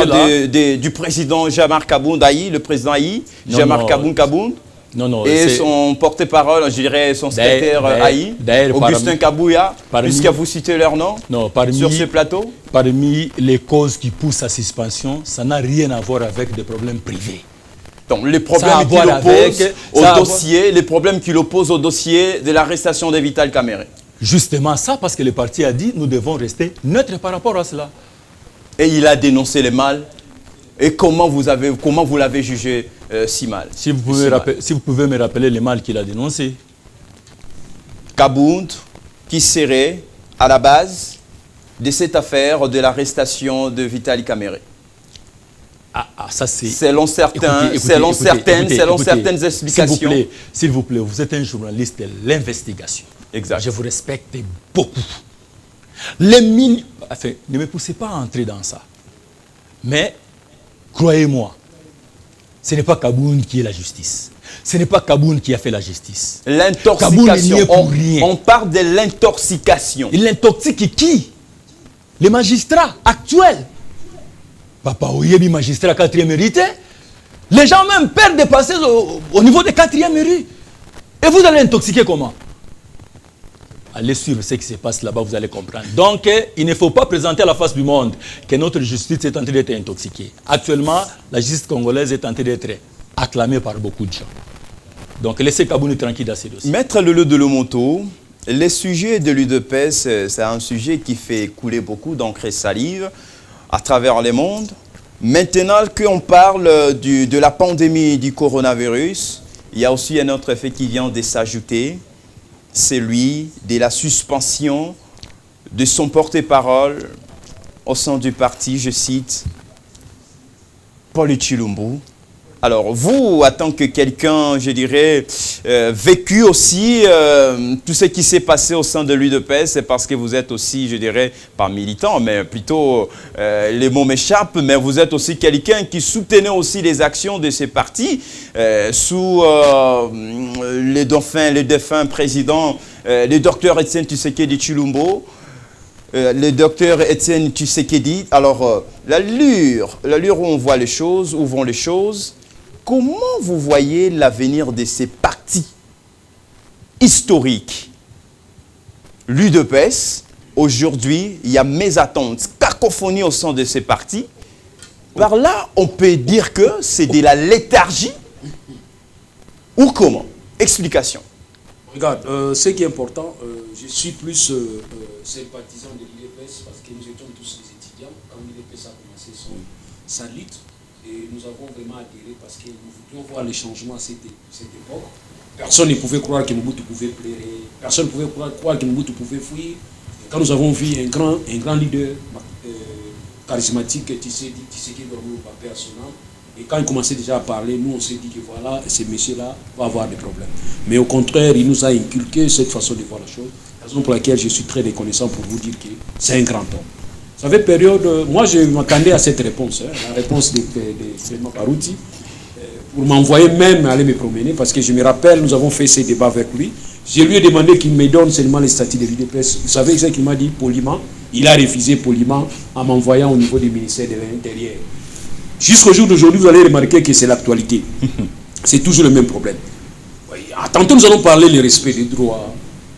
du président Jean-Marc Kabound Aïe, le président Aïe, Jean-Marc Kabound et son porte-parole, je dirais son secrétaire Aïe, Augustin Kabouya, puisque vous citez leur nom sur ce plateau? Parmi les causes qui poussent à suspension, ça n'a rien à voir avec des problèmes privés. Donc, les problèmes qu'il oppose au dossier de l'arrestation de Vital Kamerhe. Justement ça, parce que le parti a dit nous devons rester neutres par rapport à cela. Et il a dénoncé le mal. Et comment vous l'avez jugé si mal? Si vous pouvez me rappeler le mal qu'il a dénoncé. Kabound, qui serait à la base de cette affaire de l'arrestation de Vital Kamerhe. Ça c'est... Selon certaines explications. S'il vous plaît, vous êtes un journaliste de l'investigation. Exact. Je vous respecte beaucoup. Ne me poussez pas à entrer dans ça. Mais, croyez-moi, ce n'est pas Kabound qui est la justice. Ce n'est pas Kabound qui a fait la justice. L'intoxication. On parle de l'intoxication. Il intoxique qui? Les magistrats actuels. Papa Oyebi, magistrat 4e rue. Les gens même perdent de passer au niveau de 4e rue. Et vous allez intoxiquer comment? Allez suivre ce qui se passe là-bas, vous allez comprendre. Donc, il ne faut pas présenter à la face du monde que notre justice est en train d'être intoxiquée. Actuellement, la justice congolaise est en train d'être acclamée par beaucoup de gens. Donc, laissez Kabound tranquille dans ces dossiers. Maître Lolo de Lomonto, le sujet de l'UDPS, c'est un sujet qui fait couler beaucoup d'encre et salive à travers le monde. Maintenant qu'on parle de la pandémie du coronavirus, il y a aussi un autre effet qui vient de s'ajouter, celui de la suspension de son porte-parole au sein du parti, je cite, Paul Tshilombo. Alors, vous, en tant que quelqu'un, je dirais, vécu aussi tout ce qui s'est passé au sein de l'UDPS, c'est parce que vous êtes aussi, je dirais, pas militant, mais plutôt, les mots m'échappent, mais vous êtes aussi quelqu'un qui soutenait aussi les actions de ces partis sous les défunts présidents, le docteur Etienne Tshisekedi Tshilombo, le docteur Etienne Tshisekedi. Alors, l'allure où on voit les choses, où vont les choses, comment vous voyez l'avenir de ces partis historiques? L'UDPS, aujourd'hui, il y a mésattente, cacophonie au sein de ces partis. Par là, on peut dire que c'est de la léthargie ou comment? Explication. Regarde, ce qui est important, je suis plus sympathisant de l'UDPS parce que nous étions tous les étudiants quand l'UDPS a commencé sa lutte. Et nous avons vraiment adhéré parce que nous voulions voir les changements à cette époque. Personne ne pouvait croire que Mobutu pouvait pleurer. Personne ne pouvait croire que Mobutu pouvait fuir. Et quand nous avons vu un grand leader charismatique, Tshisekedi Dormo, paix à son âme, et quand il commençait déjà à parler, nous on s'est dit que voilà, ces messieurs-là vont avoir des problèmes. Mais au contraire, il nous a inculqué cette façon de voir la chose. Raison pour laquelle je suis très reconnaissant pour vous dire que c'est un grand homme. Vous savez, moi je m'attendais à cette réponse, la réponse de Clément Barouti, pour m'envoyer même aller me promener, parce que je me rappelle, nous avons fait ces débats avec lui. Je lui ai demandé qu'il me donne seulement les statuts de l'UDPS. Vous savez ce qu'il m'a dit poliment? Il a refusé poliment en m'envoyant au niveau du ministère de l'Intérieur. Jusqu'au jour d'aujourd'hui, vous allez remarquer que c'est l'actualité. C'est toujours le même problème. Oui, tantôt nous allons parler du respect des droits,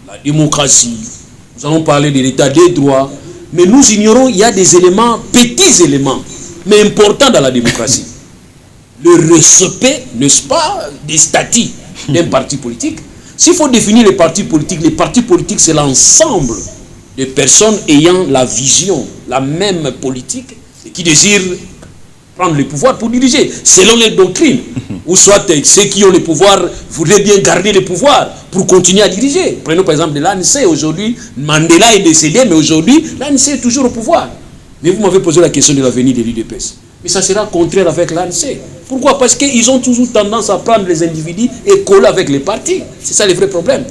la démocratie, nous allons parler de l'état des droits, mais nous ignorons, il y a des éléments, petits éléments, mais importants dans la démocratie. Le respect, n'est-ce pas, des statuts d'un parti politique. S'il faut définir les partis politiques, c'est l'ensemble de personnes ayant la vision, la même politique, et qui désirent prendre le pouvoir pour diriger, selon les doctrines. Ou soit ceux qui ont le pouvoir voudraient bien garder le pouvoir pour continuer à diriger. Prenons par exemple de l'ANC. Aujourd'hui, Mandela est décédé, mais aujourd'hui, l'ANC est toujours au pouvoir. Mais vous m'avez posé la question de l'avenir de l'UDPS. Mais ça sera contraire avec l'ANC. Pourquoi? Parce qu'ils ont toujours tendance à prendre les individus et coller avec les partis. C'est ça le vrai problème.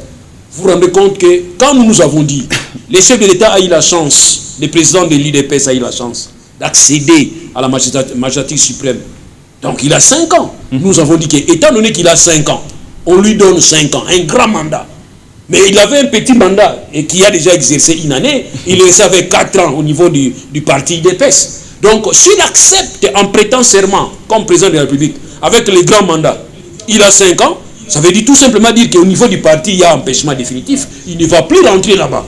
Vous vous rendez compte que quand nous avons dit, le chef de l'État a eu la chance, le président de l'UDPS a eu la chance d'accéder à la magistrature suprême. Donc il a 5 ans. Nous avons dit qu'étant donné qu'il a 5 ans, on lui donne 5 ans, un grand mandat. Mais il avait un petit mandat et qui a déjà exercé une année. Il restait avec 4 ans au niveau du parti UDPS. Donc s'il accepte en prêtant serment comme président de la République avec le grand mandat, il a 5 ans, ça veut dire tout simplement dire qu'au niveau du parti, il y a empêchement définitif. Il ne va plus rentrer là-bas.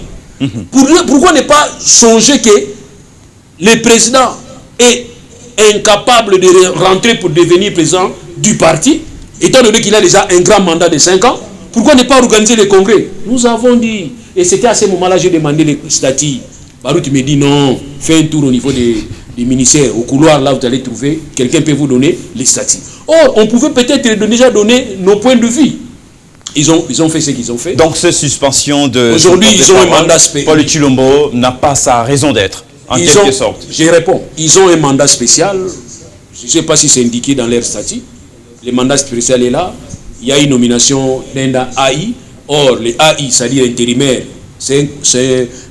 Pourquoi ne pas songer que le président est incapable de rentrer pour devenir président du parti, étant donné qu'il a déjà un grand mandat de 5 ans, pourquoi ne pas organiser les congrès? Nous avons dit, et c'était à ce moment-là, j'ai demandé les statuts. Barout me dit non, fais un tour au niveau des ministères, au couloir, là vous allez trouver, quelqu'un peut vous donner les statuts. Or, on pouvait peut-être déjà donner nos points de vue. Ils ont fait ce qu'ils ont fait. Donc, cette suspension de... Aujourd'hui, ils ont un mandat spécial. Paul Tshilombo n'a pas sa raison d'être, en quelque sorte. Je réponds. Ils ont un mandat spécial. Je ne sais pas si c'est indiqué dans leur statut. Le mandat spécial est là. Il y a une nomination d'un AI. Or, les AI, c'est-à-dire intérimaire, c'est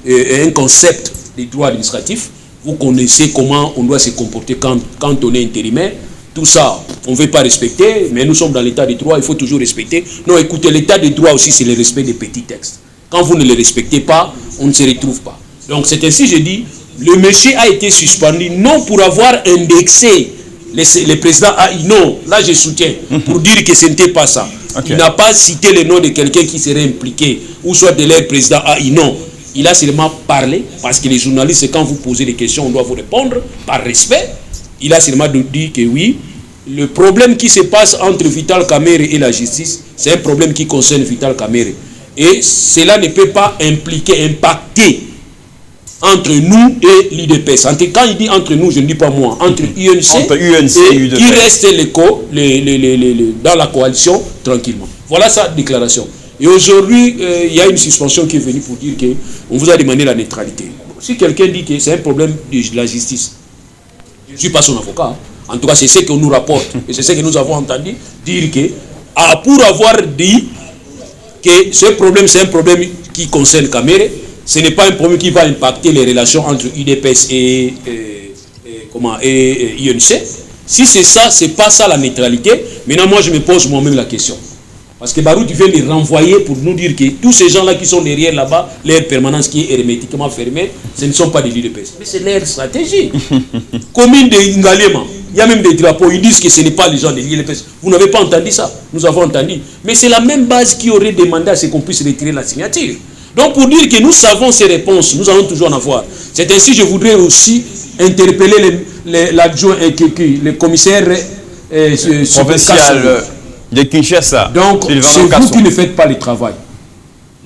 un concept des droits administratifs. Vous connaissez comment on doit se comporter quand on est intérimaire. Tout ça, on ne veut pas respecter, mais nous sommes dans l'état de droit, il faut toujours respecter. Non, écoutez, l'état de droit aussi, c'est le respect des petits textes. Quand vous ne les respectez pas, on ne se retrouve pas. Donc, c'est ainsi, je dis, le monsieur a été suspendu, non pour avoir indexé les présidents AI, non, là je soutiens, pour dire que ce n'était pas ça. Okay. Il n'a pas cité le nom de quelqu'un qui serait impliqué, ou soit de leur président AI, non. Il a seulement parlé, parce que les journalistes, quand vous posez des questions, on doit vous répondre par respect. Il a seulement dit que oui, le problème qui se passe entre Vital Kamerhe et la justice, c'est un problème qui concerne Vital Kamerhe. Et cela ne peut pas impacter entre nous et l'UDPS. Quand il dit entre nous, je ne dis pas moi, entre UNC et UDPS. Qui reste dans la coalition tranquillement. Voilà sa déclaration. Et aujourd'hui, il y a une suspension qui est venue pour dire qu'on vous a demandé la neutralité. Si quelqu'un dit que c'est un problème de la justice, je ne suis pas son avocat. En tout cas, c'est ce qu'on nous rapporte. Et c'est ce que nous avons entendu dire que, pour avoir dit que ce problème, c'est un problème qui concerne Kamerhe, ce n'est pas un problème qui va impacter les relations entre UDPS et INC. Si c'est ça, ce n'est pas ça la neutralité. Maintenant, moi, je me pose moi-même la question. Parce que Barout vient de renvoyer pour nous dire que tous ces gens-là qui sont derrière là-bas, leur permanence qui est hermétiquement fermée, ce ne sont pas des l'UDPS. Mais c'est leur stratégie. Commune de Ngalema, il y a même des drapeaux, ils disent que ce n'est pas les gens de l'UDPS. Vous n'avez pas entendu ça? Nous avons entendu. Mais c'est la même base qui aurait demandé à ce qu'on puisse retirer la signature. Donc pour dire que nous savons ces réponses, nous allons toujours en avoir. C'est ainsi que je voudrais aussi interpeller l'adjoint le commissaire provincial de Kinshasa. Donc, c'est vous qui ne faites pas le travail.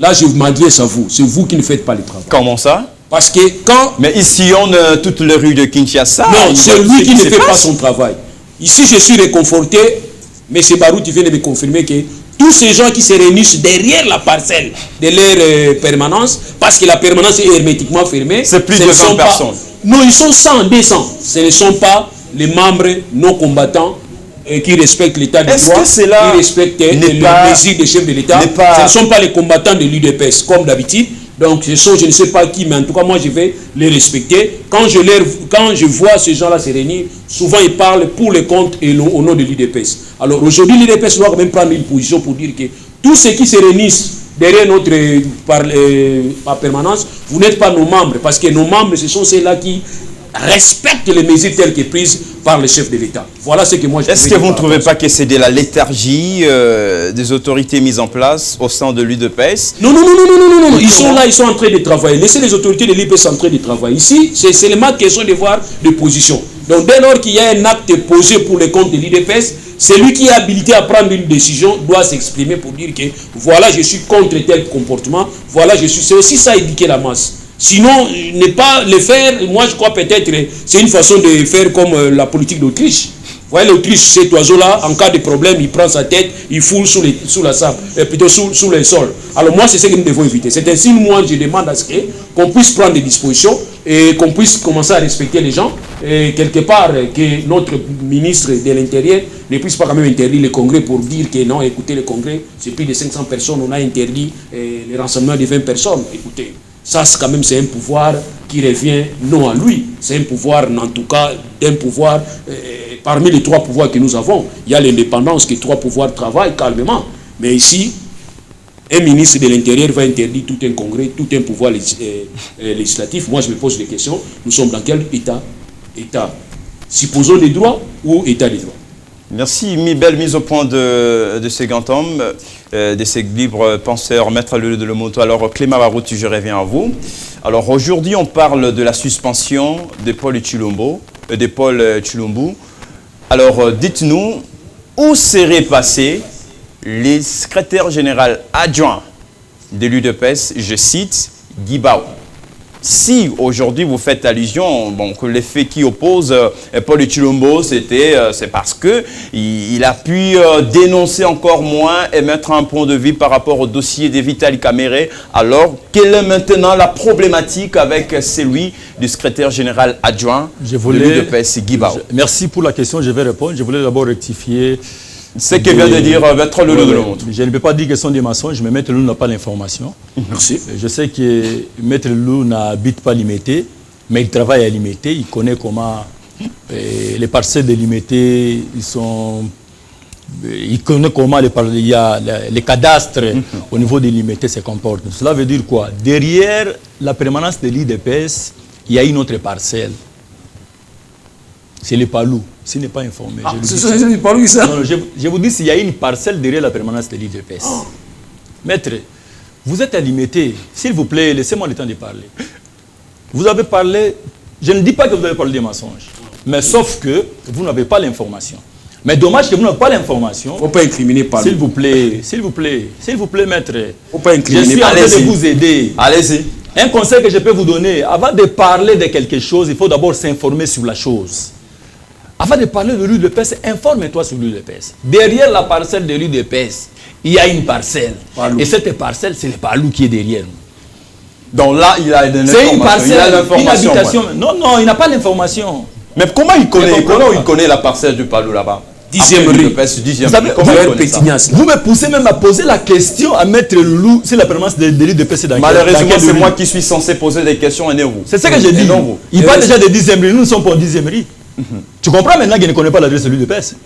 Là, je m'adresse à vous. C'est vous qui ne faites pas le travail. Comment ça? Parce que quand... Mais ici, on a toute la rue de Kinshasa. Non, c'est lui qui ne fait pas son travail. Ici, je suis réconforté. M. Barout vient de me confirmer que tous ces gens qui se réunissent derrière la parcelle de leur permanence, parce que la permanence est hermétiquement fermée... C'est plus de 100 personnes. Non, ils sont 100, 200. Ce ne sont pas les membres non combattants qui respectent l'état de droit, qui respectent les mesures des chefs de l'État. Ce ne sont pas les combattants de l'UDPS, comme d'habitude. Donc, je ne sais pas qui, mais en tout cas, moi, je vais les respecter. Quand je vois ces gens-là se réunir, souvent, ils parlent pour le compte et au nom de l'UDPS. Alors, aujourd'hui, l'UDPS doit quand même prendre une position pour dire que tous ceux qui se réunissent derrière notre par permanence, vous n'êtes pas nos membres, parce que nos membres, ce sont ceux-là qui respectent les mesures telles que prises par le chef de l'État. Voilà ce que moi je... Est-ce que vous ne trouvez pas que c'est de la léthargie des autorités mises en place au sein de l'UDPS? Non. Ils sont là, ils sont en train de travailler. Laissez les autorités de l'UDPS en train de travailler. Ici, c'est seulement question de voir des positions. Donc dès lors qu'il y a un acte posé pour le compte de l'UDPS, celui qui est habilité à prendre une décision doit s'exprimer pour dire que voilà, je suis contre tel comportement, voilà, je suis... C'est aussi ça éduquer la masse. Sinon, ne pas le faire, moi je crois peut-être, c'est une façon de faire comme la politique d'Autriche. Vous voyez l'Autriche, cet oiseau-là, en cas de problème, il prend sa tête, il foule sous la sable, plutôt sous le sol. Alors moi, c'est ce que nous devons éviter. C'est ainsi, moi, je demande à ce qu'on puisse prendre des dispositions et qu'on puisse commencer à respecter les gens. Et quelque part, que notre ministre de l'Intérieur ne puisse pas quand même interdire le congrès pour dire que non, écoutez, le congrès, c'est plus de 500 personnes, on a interdit les renseignements de 20 personnes. Écoutez. Ça, c'est quand même un pouvoir qui revient non à lui. C'est un pouvoir, en tout cas, d'un pouvoir, parmi les 3 pouvoirs que nous avons, il y a l'indépendance, que 3 pouvoirs travaillent calmement. Mais ici, un ministre de l'Intérieur va interdire tout un congrès, tout un pouvoir législatif. Moi, je me pose des questions. Nous sommes dans quel État? Supposons des droits ou État des droits? Merci, belle mise au point de ces grands hommes, de ces libres penseurs, Maître Lulu de Lomoto. Alors, Clément Barout, je reviens à vous. Alors, aujourd'hui, on parle de la suspension de Paul Tshilombo. Alors, dites-nous, où serait passé le secrétaire général adjoint de l'UDPS, je cite, Guy Bao. Si aujourd'hui vous faites allusion, bon, que les faits qui opposent Paul Tshilombo, c'est parce qu'il a pu dénoncer encore moins et mettre un point de vue par rapport au dossier de Vital Kamerhe. Alors, quelle est maintenant la problématique avec celui du secrétaire général adjoint de l'UDPS, Guy Bao? Merci pour la question, je vais répondre. Je voulais d'abord rectifier ce que vient de dire Maître Loulou de Lomont. Je ne peux pas dire que ce sont des mensonges, mais Maître Loulou n'a pas l'information. Merci. Je sais que Maître Loulou n'habite pas Limité, mais il travaille à Limité. Il connaît comment les parcelles de Limité, il connaît comment les cadastres au niveau des Limité se comportent. Cela veut dire quoi? Derrière la permanence de l'IDPS, il y a une autre parcelle. C'est les Palous. S'il n'est pas informé. C'est les Palous, ça? Non, je vous dis s'il y a une parcelle derrière la permanence de l'IDPS. Oh. Maître, vous êtes limité. S'il vous plaît, laissez-moi le temps de parler. Vous avez parlé, je ne dis pas que vous avez parlé des mensonges, mais sauf que vous n'avez pas l'information. Mais dommage que vous n'avez pas l'information. Il ne faut pas incriminer Palou. S'il vous plaît, maître. Il ne faut pas incriminer. Je suis en train de vous aider. Allez-y. Un conseil que je peux vous donner, avant de parler de quelque chose, il faut d'abord s'informer sur la chose. Avant de parler de l'UDPS, informe-toi sur l'UDPS. Derrière la parcelle de l'UDPS, il y a une parcelle. Palou. Et cette parcelle, c'est le Palou qui est derrière nous. Donc là, il a une c'est une parcelle, une habitation. Ouais. Non, il n'a pas l'information. Mais comment il connaît la parcelle du Palou là-bas? 10e rue. Vous savez, vous me poussez même à poser la question à Maître Loulou si la permanence de l'UDPS est dans malheureusement, c'est moi qui suis censé poser des questions et non vous. C'est ce que j'ai dit. Il parle déjà de 10e rue, nous ne sommes pas en 10e rue. Tu comprends maintenant qu'il ne connaît pas l'adresse de l'UDPS?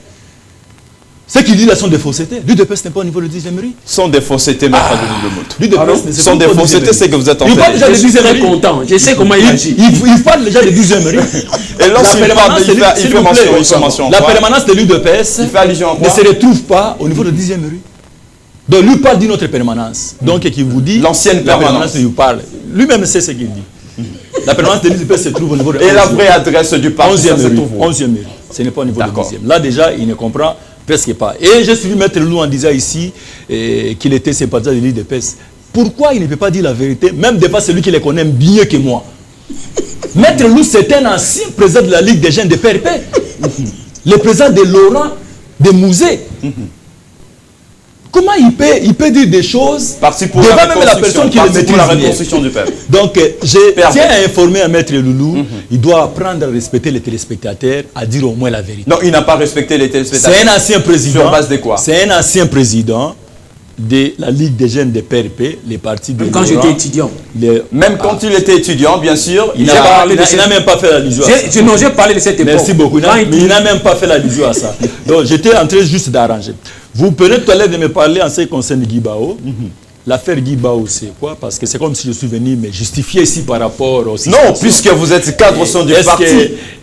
Ce qu'il dit là sont des faussetés. L'UDPS n'est pas au niveau de 10e rue. Sont des faussetés, maître de Lomont. L'UDPS sont des faussetés, c'est que vous êtes en train de dire. Il parle déjà de 10e rue. Content. Je sais comment il agit. Il parle déjà de 10e rue. Et lorsqu'il parle, il fait mention. La permanence de l'UDPS ne se retrouve pas au niveau de 10e rue. Donc lui parle d'une autre permanence. Donc qui vous dit l'ancienne permanence. Il parle. Lui-même sait ce qu'il dit. La permanence de l'UDPS se trouve au niveau de 11e. Et la vraie adresse du parti, 11e rue. Ce n'est pas au niveau de 10e. Là déjà, il ne comprend presque pas. Et je suis Maître Loulou en disant ici qu'il était sympathisant de l'UDPS. Pourquoi il ne peut pas dire la vérité? Même des fois, celui qui les connaît mieux que moi. Maître Loulou, c'est un ancien président de la Ligue des jeunes de PRP. Le président de Laurent de Mouzé. Comment il peut dire des choses devant même la personne qui le maîtrise la reconstruction du peuple. Donc, je tiens à informer à Maître Loulou, il doit apprendre à respecter les téléspectateurs, à dire au moins la vérité. Non, il n'a pas respecté les téléspectateurs. C'est un ancien président. Sur base de quoi? C'est un ancien président de la Ligue des jeunes de PRP, les partis de quand j'étais étudiant. Même quand il était étudiant, bien sûr, il n'a même pas fait l'allusion à ça. Non, j'ai parlé de cette époque. Merci beaucoup. Mais il n'a même pas fait l'allusion à ça. Donc, j'étais en train juste d'arranger. Vous venez tout à l'heure de me parler en ce qui concerne Guy Bao. L'affaire Guy Bao, c'est quoi? Parce que c'est comme si je suis venu me justifier ici par rapport au... Non, puisque vous êtes cadre au sein du parti.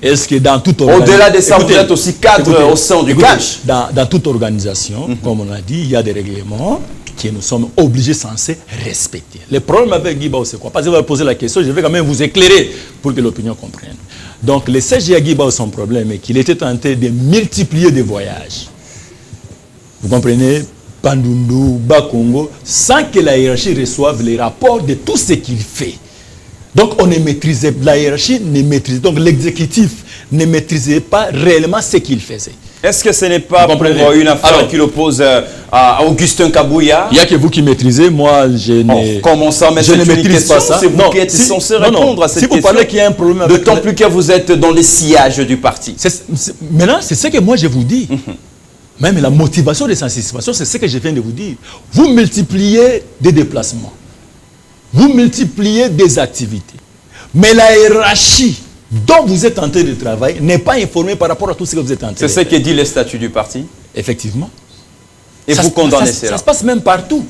Est-ce que dans toute organisation... Au-delà de ça, vous êtes aussi cadre au sein du CACH. Dans toute organisation, comme on a dit, il y a des règlements que nous sommes obligés, censés respecter. Le problème avec Guy Bao, c'est quoi? Parce que vous avez posé la question, je vais quand même vous éclairer pour que l'opinion comprenne. Donc, le CGA Guy Bao, son problème est qu'il était tenté de multiplier des voyages. Vous comprenez? Bandundu, Bakongo, sans que la hiérarchie reçoive les rapports de tout ce qu'il fait. Donc on ne maîtrisait, la hiérarchie ne maîtrisait, donc l'exécutif ne maîtrisait pas réellement ce qu'il faisait. Est-ce que ce n'est pas pour une affaire qui l'oppose à Augustin Kabouya? Il n'y a que vous qui maîtrisez, moi je ne... Comment ça, mais je ne maîtrise pas ça. C'est vous qui êtes censé répondre à cette question. Si vous parlez qu'il y a un problème avec... D'autant plus que vous êtes dans les sillages du parti. Maintenant, c'est ce que moi je vous dis. Même la motivation de sensibilisation, c'est ce que je viens de vous dire. Vous multipliez des déplacements. Vous multipliez des activités. Mais la hiérarchie dont vous êtes en train de travailler n'est pas informée par rapport à tout ce que vous êtes en train de faire. C'est ce que dit le statut du parti? Effectivement. Et vous condamnez cela? Ça se passe même partout.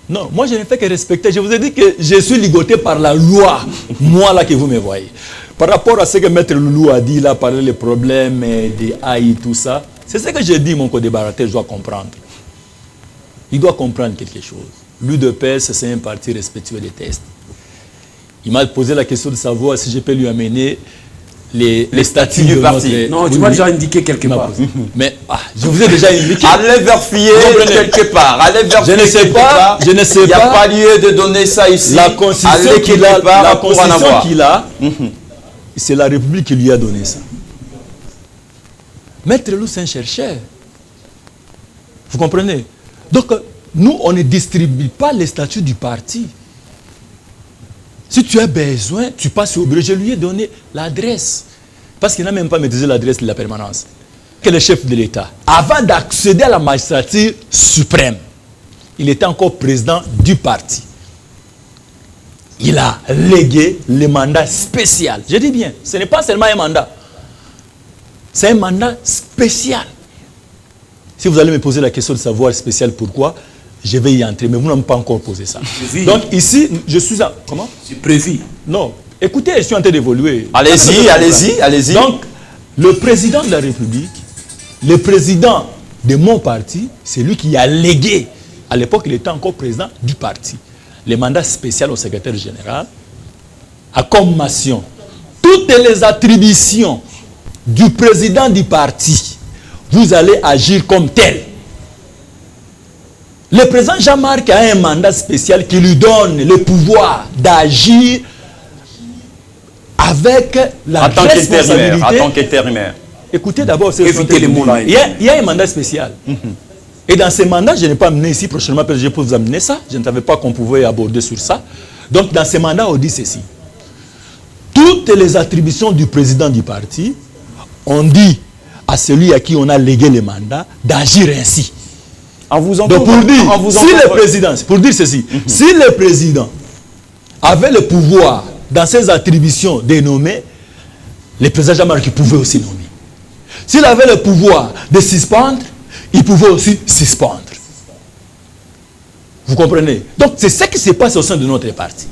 Non, moi je ne fais que respecter. Je vous ai dit que je suis ligoté par la loi. Moi là que vous me voyez. Par rapport à ce que Maître Loulou a dit là, parler des problèmes des AI, tout ça, c'est ce que j'ai dit, mon co-débatteur, je dois comprendre. Il doit comprendre quelque chose. L'UDPS, c'est un parti respectueux des tests. Il m'a posé la question de savoir si je peux lui amener les statuts du de parti. notre- Non, tu Oui, m'as oui. déjà indiqué quelque part. Mais je vous ai déjà indiqué. Allez vérifier quelque part. Allez vérifier Je ne sais quelque pas, part. je ne sais Il n'y a pas. pas lieu de donner ça ici. La constitution Allez qu'il quelque a, part la pour en constitution avoir. qu'il a, c'est la République qui lui a donné ça. Maître Lou, c'est un chercheur. Vous comprenez? Donc, nous, on ne distribue pas les statuts du parti. Si tu as besoin, tu passes au bureau. Je lui ai donné l'adresse. Parce qu'il n'a même pas maîtrisé l'adresse de la permanence. Que le chef de l'État, avant d'accéder à la magistrature suprême, il était encore président du parti. Il a légué le mandat spécial. Je dis bien, ce n'est pas seulement un mandat. C'est un mandat spécial. Si vous allez me poser la question de savoir spécial pourquoi, je vais y entrer, mais vous n'avez pas encore posé ça. Oui. Donc ici, je suis à... Comment? C'est prévu. Non. Écoutez, je suis en train d'évoluer. Allez-y, allez-y, allez-y. Donc, le président de la République, le président de mon parti, c'est lui qui a légué. À l'époque, il était encore président du parti. Le mandat spécial au secrétaire général, à commation. Toutes les attributions du président du parti, vous allez agir comme tel. Le président Jean-Marc a un mandat spécial qui lui donne le pouvoir d'agir avec la En tant qu'intérimaire, responsabilité. en tant qu'intérimaire. Écoutez d'abord, Évitez les mots là. il y a un mandat spécial. Et dans ce mandat, je n'ai pas amené ici prochainement, parce que je peux vous amener ça. Je ne savais pas qu'on pouvait aborder sur ça. Donc, dans ce mandat, on dit ceci. Toutes les attributions du président du parti, on dit à celui à qui on a légué le mandat d'agir ainsi. En vous Donc, entendant, pour dire, en vous si le entendant- président, pour dire ceci, si le président avait le pouvoir dans ses attributions de nommer, le président Jean-Marc pouvait aussi nommer. S'il avait le pouvoir de suspendre, il pouvait aussi suspendre. Vous comprenez? Donc, c'est ce qui se passe au sein de notre parti.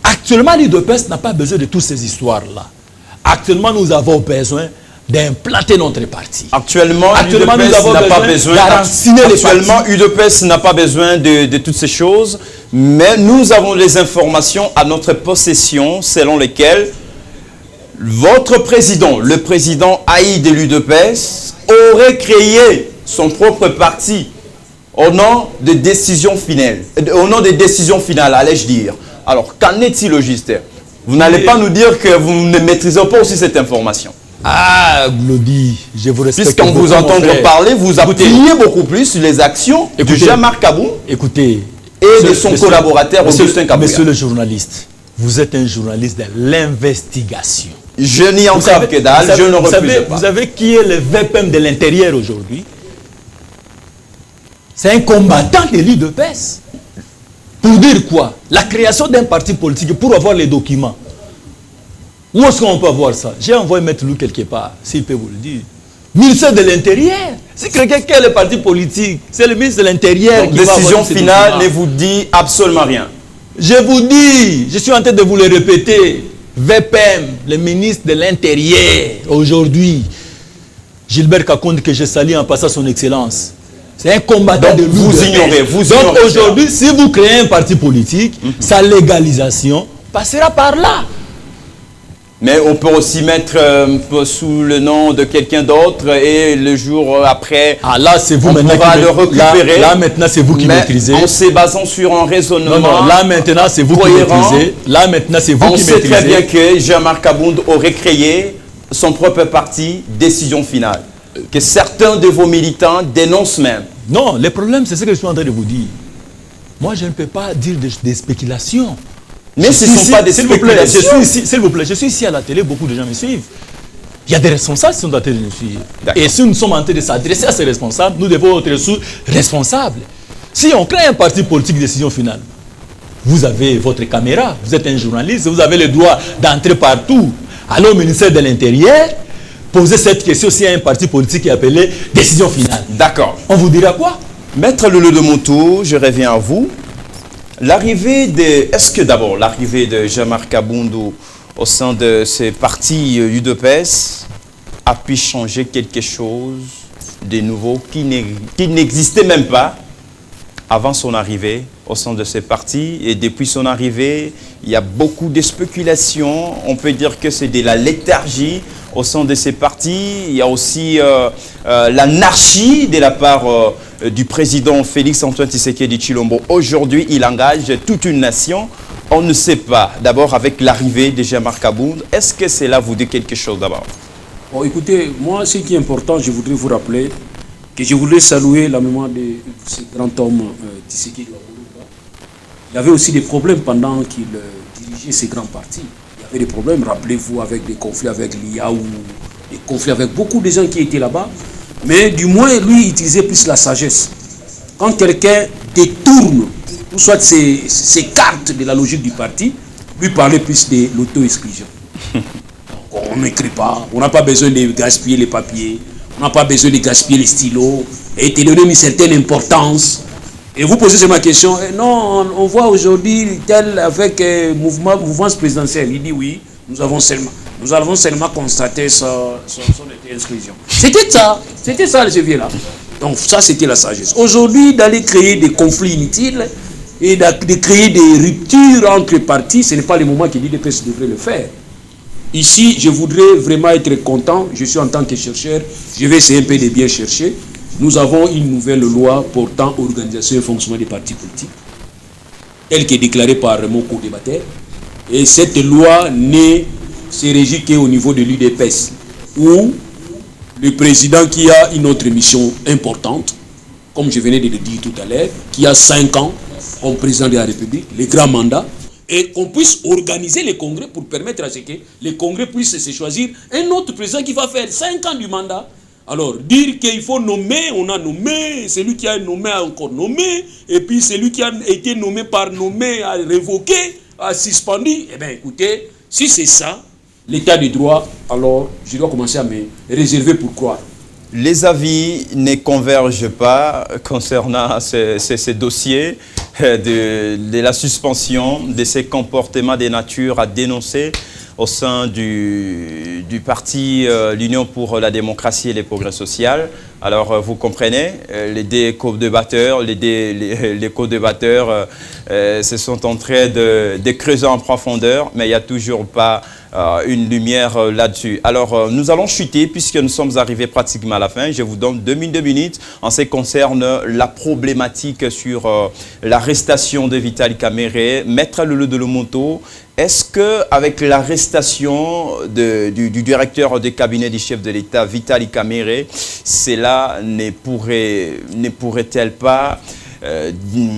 Actuellement, l'UDPS n'a pas besoin de toutes ces histoires-là. Actuellement, nous avons besoin d'implanter notre parti. Actuellement, Actuellement, nous UDPS avons n'a pas besoin besoin. d'enraciner les Actuellement, UDPS n'a pas besoin de toutes ces choses, mais nous avons les informations à notre possession selon lesquelles votre président, le président haï de l'UDPS, aurait créé son propre parti au nom de décisions finales. Au nom des décisions finales, allais-je dire. Alors, qu'en est-il au juste? Vous n'allez pas nous dire que vous ne maîtrisez pas aussi cette information. Ah, Glody, je vous respecte. Puisqu'on vous beaucoup, entend mon frère. parler, vous Écoutez, appuyez beaucoup plus sur les actions de Écoutez. Jean-Marc Kaboum Écoutez. et de son collaborateur Augustin Kabouya. Monsieur le journaliste, vous êtes un journaliste de l'investigation. Je n'y entrave que dalle, je ne refuse pas. Vous savez qui est le VPM de l'intérieur aujourd'hui? C'est un combattant de l'UDPS. Pour dire quoi? La création d'un parti politique pour avoir les documents. Où est-ce qu'on peut avoir ça? J'ai envoyé Maître Lou quelque part, s'il peut vous le dire. Ministère de l'Intérieur. Si quelqu'un qui a le parti politique, c'est le ministre de l'Intérieur Donc, qui va décision avoir ces finale documents. ne vous dit absolument rien. Je vous dis, je suis en train de vous le répéter. VPM, le ministre de l'Intérieur, aujourd'hui, Gilbert Kakonde, que je salue en passant son excellence. C'est un combattant Donc, de vous l'UDPS. ignorez, vous Donc ignorez aujourd'hui, si vous créez un parti politique, sa légalisation passera par là. Mais on peut aussi mettre sous le nom de quelqu'un d'autre et le jour après, Ah là, c'est vous on maintenant pourra qui le récupérer. Là, maintenant, c'est vous qui mais maîtrisez. en se basant sur un raisonnement. Non, là maintenant, c'est vous cohérent. qui maîtrisez. Là maintenant, c'est vous On qui sait très bien maîtrisez. que Jean-Marc Kaboum aurait créé son propre parti, décision finale. Que certains de vos militants dénoncent même. Non, le problème, c'est ce que je suis en train de vous dire. Moi, je ne peux pas dire des spéculations. Mais ce ne sont pas des S'il vous plaît, spéculations. s'il vous plaît, je suis ici à la télé, beaucoup de gens me suivent. Il y a des responsables qui sont en train de nous suivre. D'accord. Et si nous sommes en train de s'adresser à ces responsables, nous devons être sous responsables. Si on crée un parti politique de décision finale, vous avez votre caméra, vous êtes un journaliste, vous avez le droit d'entrer partout. Allez au ministère de l'Intérieur, posez cette question s'il y a un parti politique qui est appelé décision finale. D'accord. On vous dira quoi? Maître Loulou de Montou, je reviens à vous. L'arrivée de... Est-ce que d'abord l'arrivée de Jean-Marc Kaboum au sein de ce parti UDPS a pu changer quelque chose de nouveau qui n'existait même pas avant son arrivée au sein de ce parti. Et depuis son arrivée, il y a beaucoup de spéculations. On peut dire que c'est de la léthargie au sein de ces partis. Il y a aussi l'anarchie de la part du président Félix-Antoine Tshisekedi Tshilombo. Aujourd'hui, il engage toute une nation. On ne sait pas. D'abord, avec l'arrivée de Jean-Marc Aboud, est-ce que cela vous dit quelque chose d'abord? Bon, écoutez, moi, ce qui est important, je voudrais vous rappeler que je voudrais saluer la mémoire de ce grand homme Tshisekedi Tshilombo. Il y avait aussi des problèmes pendant qu'il dirigeait ces grands partis. Il y avait des problèmes, rappelez-vous, avec des conflits avec l'IAU, des conflits avec beaucoup de gens qui étaient là-bas. Mais du moins, lui, il utilisait plus la sagesse. Quand quelqu'un détourne, ou soit ses cartes de la logique du parti, lui parlait plus de l'auto-exclusion. On n'écrit pas, on n'a pas besoin de gaspiller les papiers, on n'a pas besoin de gaspiller les stylos, et te donner une certaine importance. Et vous posez ma question, non, on voit aujourd'hui tel avec mouvance présidentielle. Il dit oui, nous avons seulement constaté son exclusion. C'était ça ce vieux-là. Donc ça c'était la sagesse. Aujourd'hui, d'aller créer des conflits inutiles et de créer des ruptures entre partis, ce n'est pas le moment qu'il dit que l'UDPS devrait le faire. Ici, je voudrais vraiment être content, je suis en tant que chercheur, je vais essayer un peu de bien chercher. Nous avons une nouvelle loi portant organisation et fonctionnement des partis politiques, telle qui est déclarée par mon co-débatteur. Et cette loi n'est se régit qu'au niveau de l'UDPS, où le président qui a une autre mission importante, comme je venais de le dire tout à l'heure, qui a 5 ans comme président de la République, les grands mandats, et qu'on puisse organiser les congrès pour permettre à ce que les congrès puissent se choisir un autre président qui va faire 5 ans du mandat. Alors, dire qu'il faut nommer, on a nommé, celui qui a nommé a encore nommé, et puis celui qui a été nommé par nommé a révoqué, a suspendu. Eh bien, écoutez, si c'est ça, l'état du droit, alors je dois commencer à me réserver pour croire. Les avis ne convergent pas concernant ces dossiers de la suspension de ces comportements de nature à dénoncer au sein du parti l'Union pour la démocratie et le progrès social. Alors, vous comprenez, les co-débatteurs se sont en train de creuser en profondeur, mais il n'y a toujours pas une lumière là-dessus. Alors, nous allons chuter puisque nous sommes arrivés pratiquement à la fin. Je vous donne 2 minutes en ce qui concerne la problématique sur l'arrestation de Vital Kamerhe. Maître Lulu de Lomoto, est-ce qu'avec l'arrestation du directeur de cabinet du chef de l'État, Vital Kamerhe, cela ne pourrait-elle pas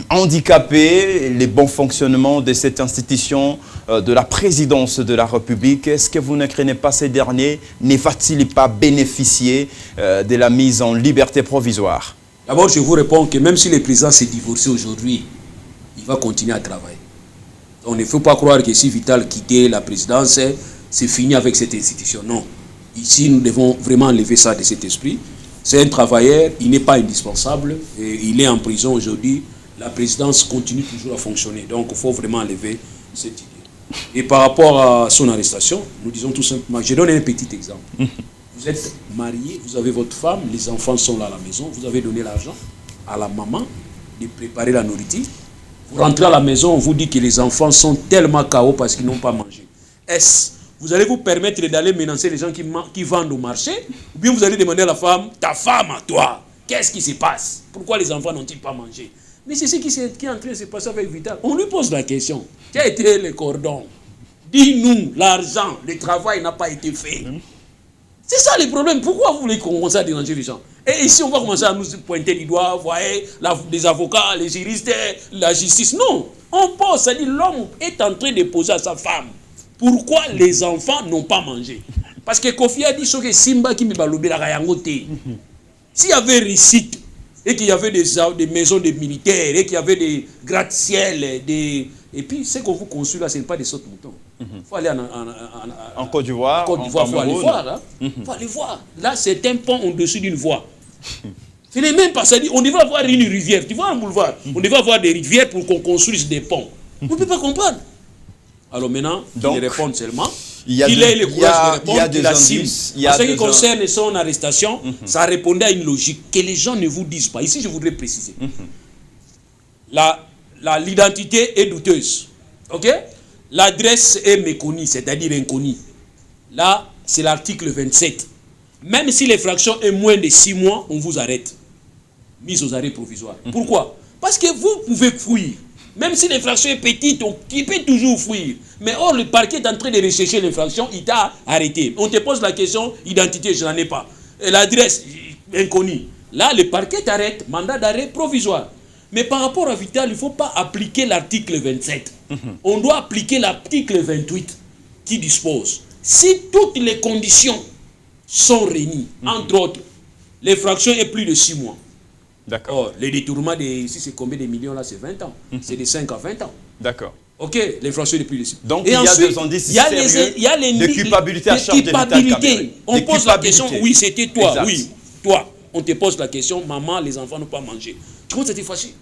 handicaper les bons fonctionnements de cette institution de la présidence de la République? Est-ce que vous ne craignez pas ces derniers? Ne va-t-il pas bénéficier de la mise en liberté provisoire? D'abord, je vous réponds que même si le président s'est divorcé aujourd'hui, il va continuer à travailler. On ne faut pas croire que si Vital quittait la présidence, c'est fini avec cette institution. Non. Ici, nous devons vraiment enlever ça de cet esprit. C'est un travailleur, il n'est pas indispensable, et il est en prison aujourd'hui. La présidence continue toujours à fonctionner. Donc, il faut vraiment enlever cette idée. Et par rapport à son arrestation, nous disons tout simplement, je donne un petit exemple. Vous êtes marié, vous avez votre femme, les enfants sont là à la maison, vous avez donné l'argent à la maman de préparer la nourriture. Vous rentrez à la maison, on vous dit que les enfants sont tellement KO parce qu'ils n'ont pas mangé. Est-ce vous allez vous permettre d'aller menacer les gens qui vendent au marché? Ou bien vous allez demander à la femme, ta femme à toi, qu'est-ce qui se passe? Pourquoi les enfants n'ont-ils pas mangé? Mais c'est ce qui est en train de se passer avec Vital. On lui pose la question. Quel a été le cordon? Dis-nous, l'argent, le travail n'a pas été fait. C'est ça le problème. Pourquoi vous voulez commencer à déranger les gens? Et ici, on va commencer à nous pointer du doigt, vous voyez, les avocats, les juristes, la justice. Non, on pose, c'est-à-dire l'homme est en train de poser à sa femme. Pourquoi les enfants n'ont pas mangé? Parce que Kofi a dit que Simba qui me balobé la rayangote. S'il y avait réussite, et qu'il y avait des maisons de militaires, et qu'il y avait des gratte-ciel, et puis ce qu'on vous construit là, ce n'est pas des sautes moutons. Il faut aller en Côte d'Ivoire. En Côte d'Ivoire, il faut aller voir. Il faut aller voir. Là, c'est un pont au-dessus d'une voie. Ce n'est même pas ça. On devrait avoir une rivière. Tu vois un boulevard. On devrait avoir des rivières pour qu'on construise des ponts. On ne peut pas comprendre. Alors maintenant, il répond seulement. Il a le courage de répondre, il assume. En ce qui concerne son arrestation, ça répondait à une logique que les gens ne vous disent pas. Ici, je voudrais préciser. l'identité est douteuse. Ok? L'adresse est méconnue, c'est-à-dire inconnue. Là, c'est l'article 27. Même si l'infraction est moins de 6 mois, on vous arrête. Mise aux arrêts provisoires. Pourquoi? Parce que vous pouvez fuir. Même si l'infraction est petite, on peut toujours fuir. Mais or, le parquet est en train de rechercher l'infraction, il t'a arrêté. On te pose la question, identité, je n'en ai pas. L'adresse, inconnue. Là, le parquet t'arrête, mandat d'arrêt provisoire. Mais par rapport à Vital, il ne faut pas appliquer l'article 27. On doit appliquer l'article 28 qui dispose. Si toutes les conditions sont réunies, entre autres, l'infraction est plus de 6 mois. D'accord. Les détournements, si c'est combien de millions là, c'est 20 ans. C'est de 5 à 20 ans. D'accord. Ok, l'infraction est plus de 6 mois. Donc, il y a des indices sérieux de culpabilité à charge de Vital Kamerhe. On pose la question, oui, c'était toi, exact. oui, toi. On te pose la question, maman, les enfants n'ont pas mangé. Tu vois, c'était facile.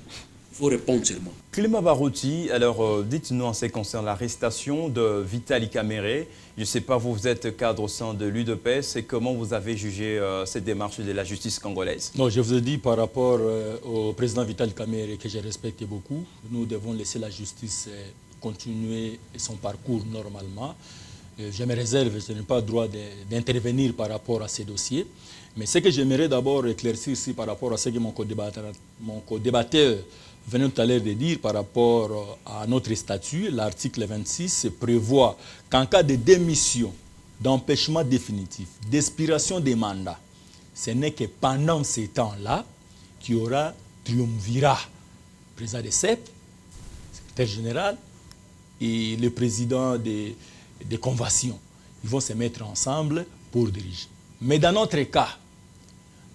Il faut répondre seulement. Clément Barouti, alors dites-nous en ce qui concerne l'arrestation de Vital Kamerhe. Je ne sais pas, vous êtes cadre au sein de l'UDPS et comment vous avez jugé cette démarche de la justice congolaise? Non, je vous ai dit par rapport au président Vital Kamerhe que j'ai respecté beaucoup, nous devons laisser la justice continuer son parcours normalement. Je me réserve, je n'ai pas le droit d'intervenir par rapport à ces dossiers. Mais ce que j'aimerais d'abord éclaircir ici par rapport à ce que mon co-débatteur venait tout à l'heure de dire par rapport à notre statut, l'article 26 prévoit qu'en cas de démission, d'empêchement définitif, d'expiration des mandats, ce n'est que pendant ces temps-là qu'il y aura triumvirat. Le président de CEP, le secrétaire général et le président des conventions. Ils vont se mettre ensemble pour diriger. Mais dans notre cas,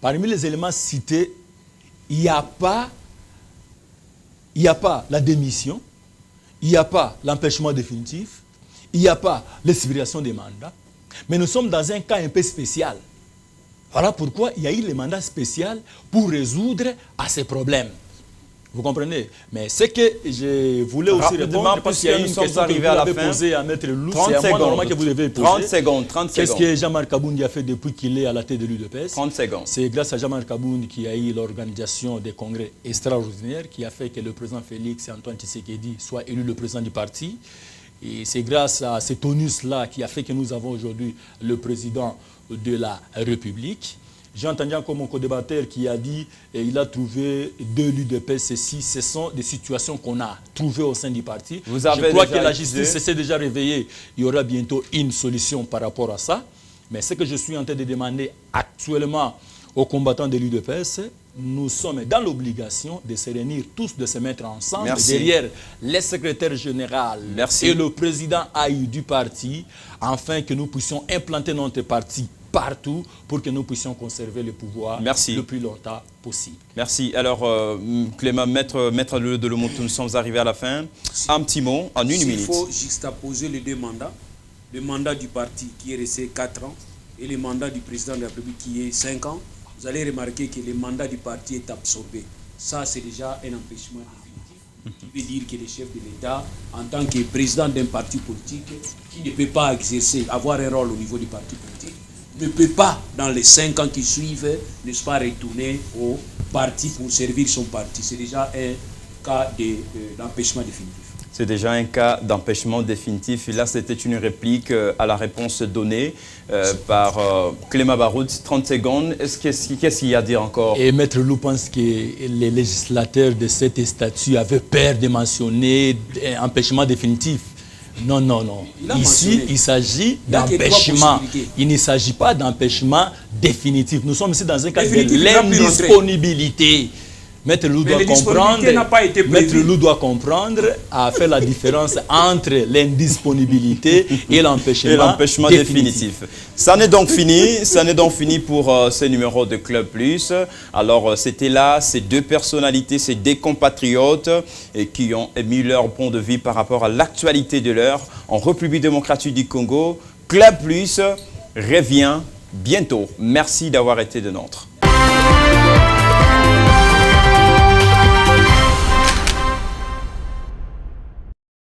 parmi les éléments cités, il n'y a pas la démission, il n'y a pas l'empêchement définitif, il n'y a pas l'expiration des mandats. Mais nous sommes dans un cas un peu spécial. Voilà pourquoi il y a eu le mandat spécial pour résoudre à ces problèmes. Vous comprenez? Mais ce que je voulais aussi répondre, parce qu'il y a une question que vous avez posée à Maître Loulou, c'est à moi normalement que vous devez poser. 30 secondes, 30 secondes. Qu'est-ce que Jean-Marc Kaboundi a fait depuis qu'il est à la tête de l'UDPS? 30 secondes. C'est grâce à Jean-Marc Kaboundi qu'il y a eu l'organisation des congrès extraordinaires qui a fait que le président Félix Antoine Tshisekedi soit élu le président du parti. Et c'est grâce à ce tonus-là qui a fait que nous avons aujourd'hui le président de la République. J'ai entendu encore mon co-débatteur qui a dit qu'il a trouvé de l'UDPS ceci. Ce sont des situations qu'on a trouvées au sein du parti. Je crois que la justice s'est déjà réveillée. Il y aura bientôt une solution par rapport à ça. Mais ce que je suis en train de demander actuellement aux combattants de l'UDPS, nous sommes dans l'obligation de se réunir tous, de se mettre ensemble derrière les secrétaires généraux et le président AU du parti, afin que nous puissions implanter notre parti partout pour que nous puissions conserver le pouvoir le plus longtemps possible. Merci. Alors, Clément, maître de Lomotou, nous sommes arrivés à la fin. Un petit mot, en une minute. Il faut juxtaposer les deux mandats. Le mandat du parti qui est resté 4 ans et le mandat du président de la République qui est 5 ans. Vous allez remarquer que le mandat du parti est absorbé. Ça, c'est déjà un empêchement définitif. Qui veut dire que le chef de l'État, en tant que président d'un parti politique, qui ne peut pas exercer, avoir un rôle au niveau du parti politique, ne peut pas, dans les 5 ans qui suivent, n'est-ce pas, retourner au parti pour servir son parti. C'est déjà un cas d'empêchement définitif. C'est déjà un cas d'empêchement définitif. Et là, c'était une réplique à la réponse donnée par Clément Barouti. 30 secondes. Qu'est-ce qu'il y a à dire encore? Et Maître Lou pense que les législateurs de cet statut avaient peur de mentionner empêchement définitif. Non, non, non. Ici, il s'agit d'empêchement. Il ne s'agit pas d'empêchement définitif. Nous sommes ici dans un cas de l'indisponibilité. Maître Lou doit comprendre, Maître Lou doit comprendre à faire la différence entre l'indisponibilité et l'empêchement définitif. Ça n'est donc fini pour ce numéro de Club Plus. Alors c'était là ces deux personnalités, ces deux compatriotes qui ont mis leur point de vue par rapport à l'actualité de l'heure en République démocratique du Congo. Club Plus revient bientôt. Merci d'avoir été de nôtres.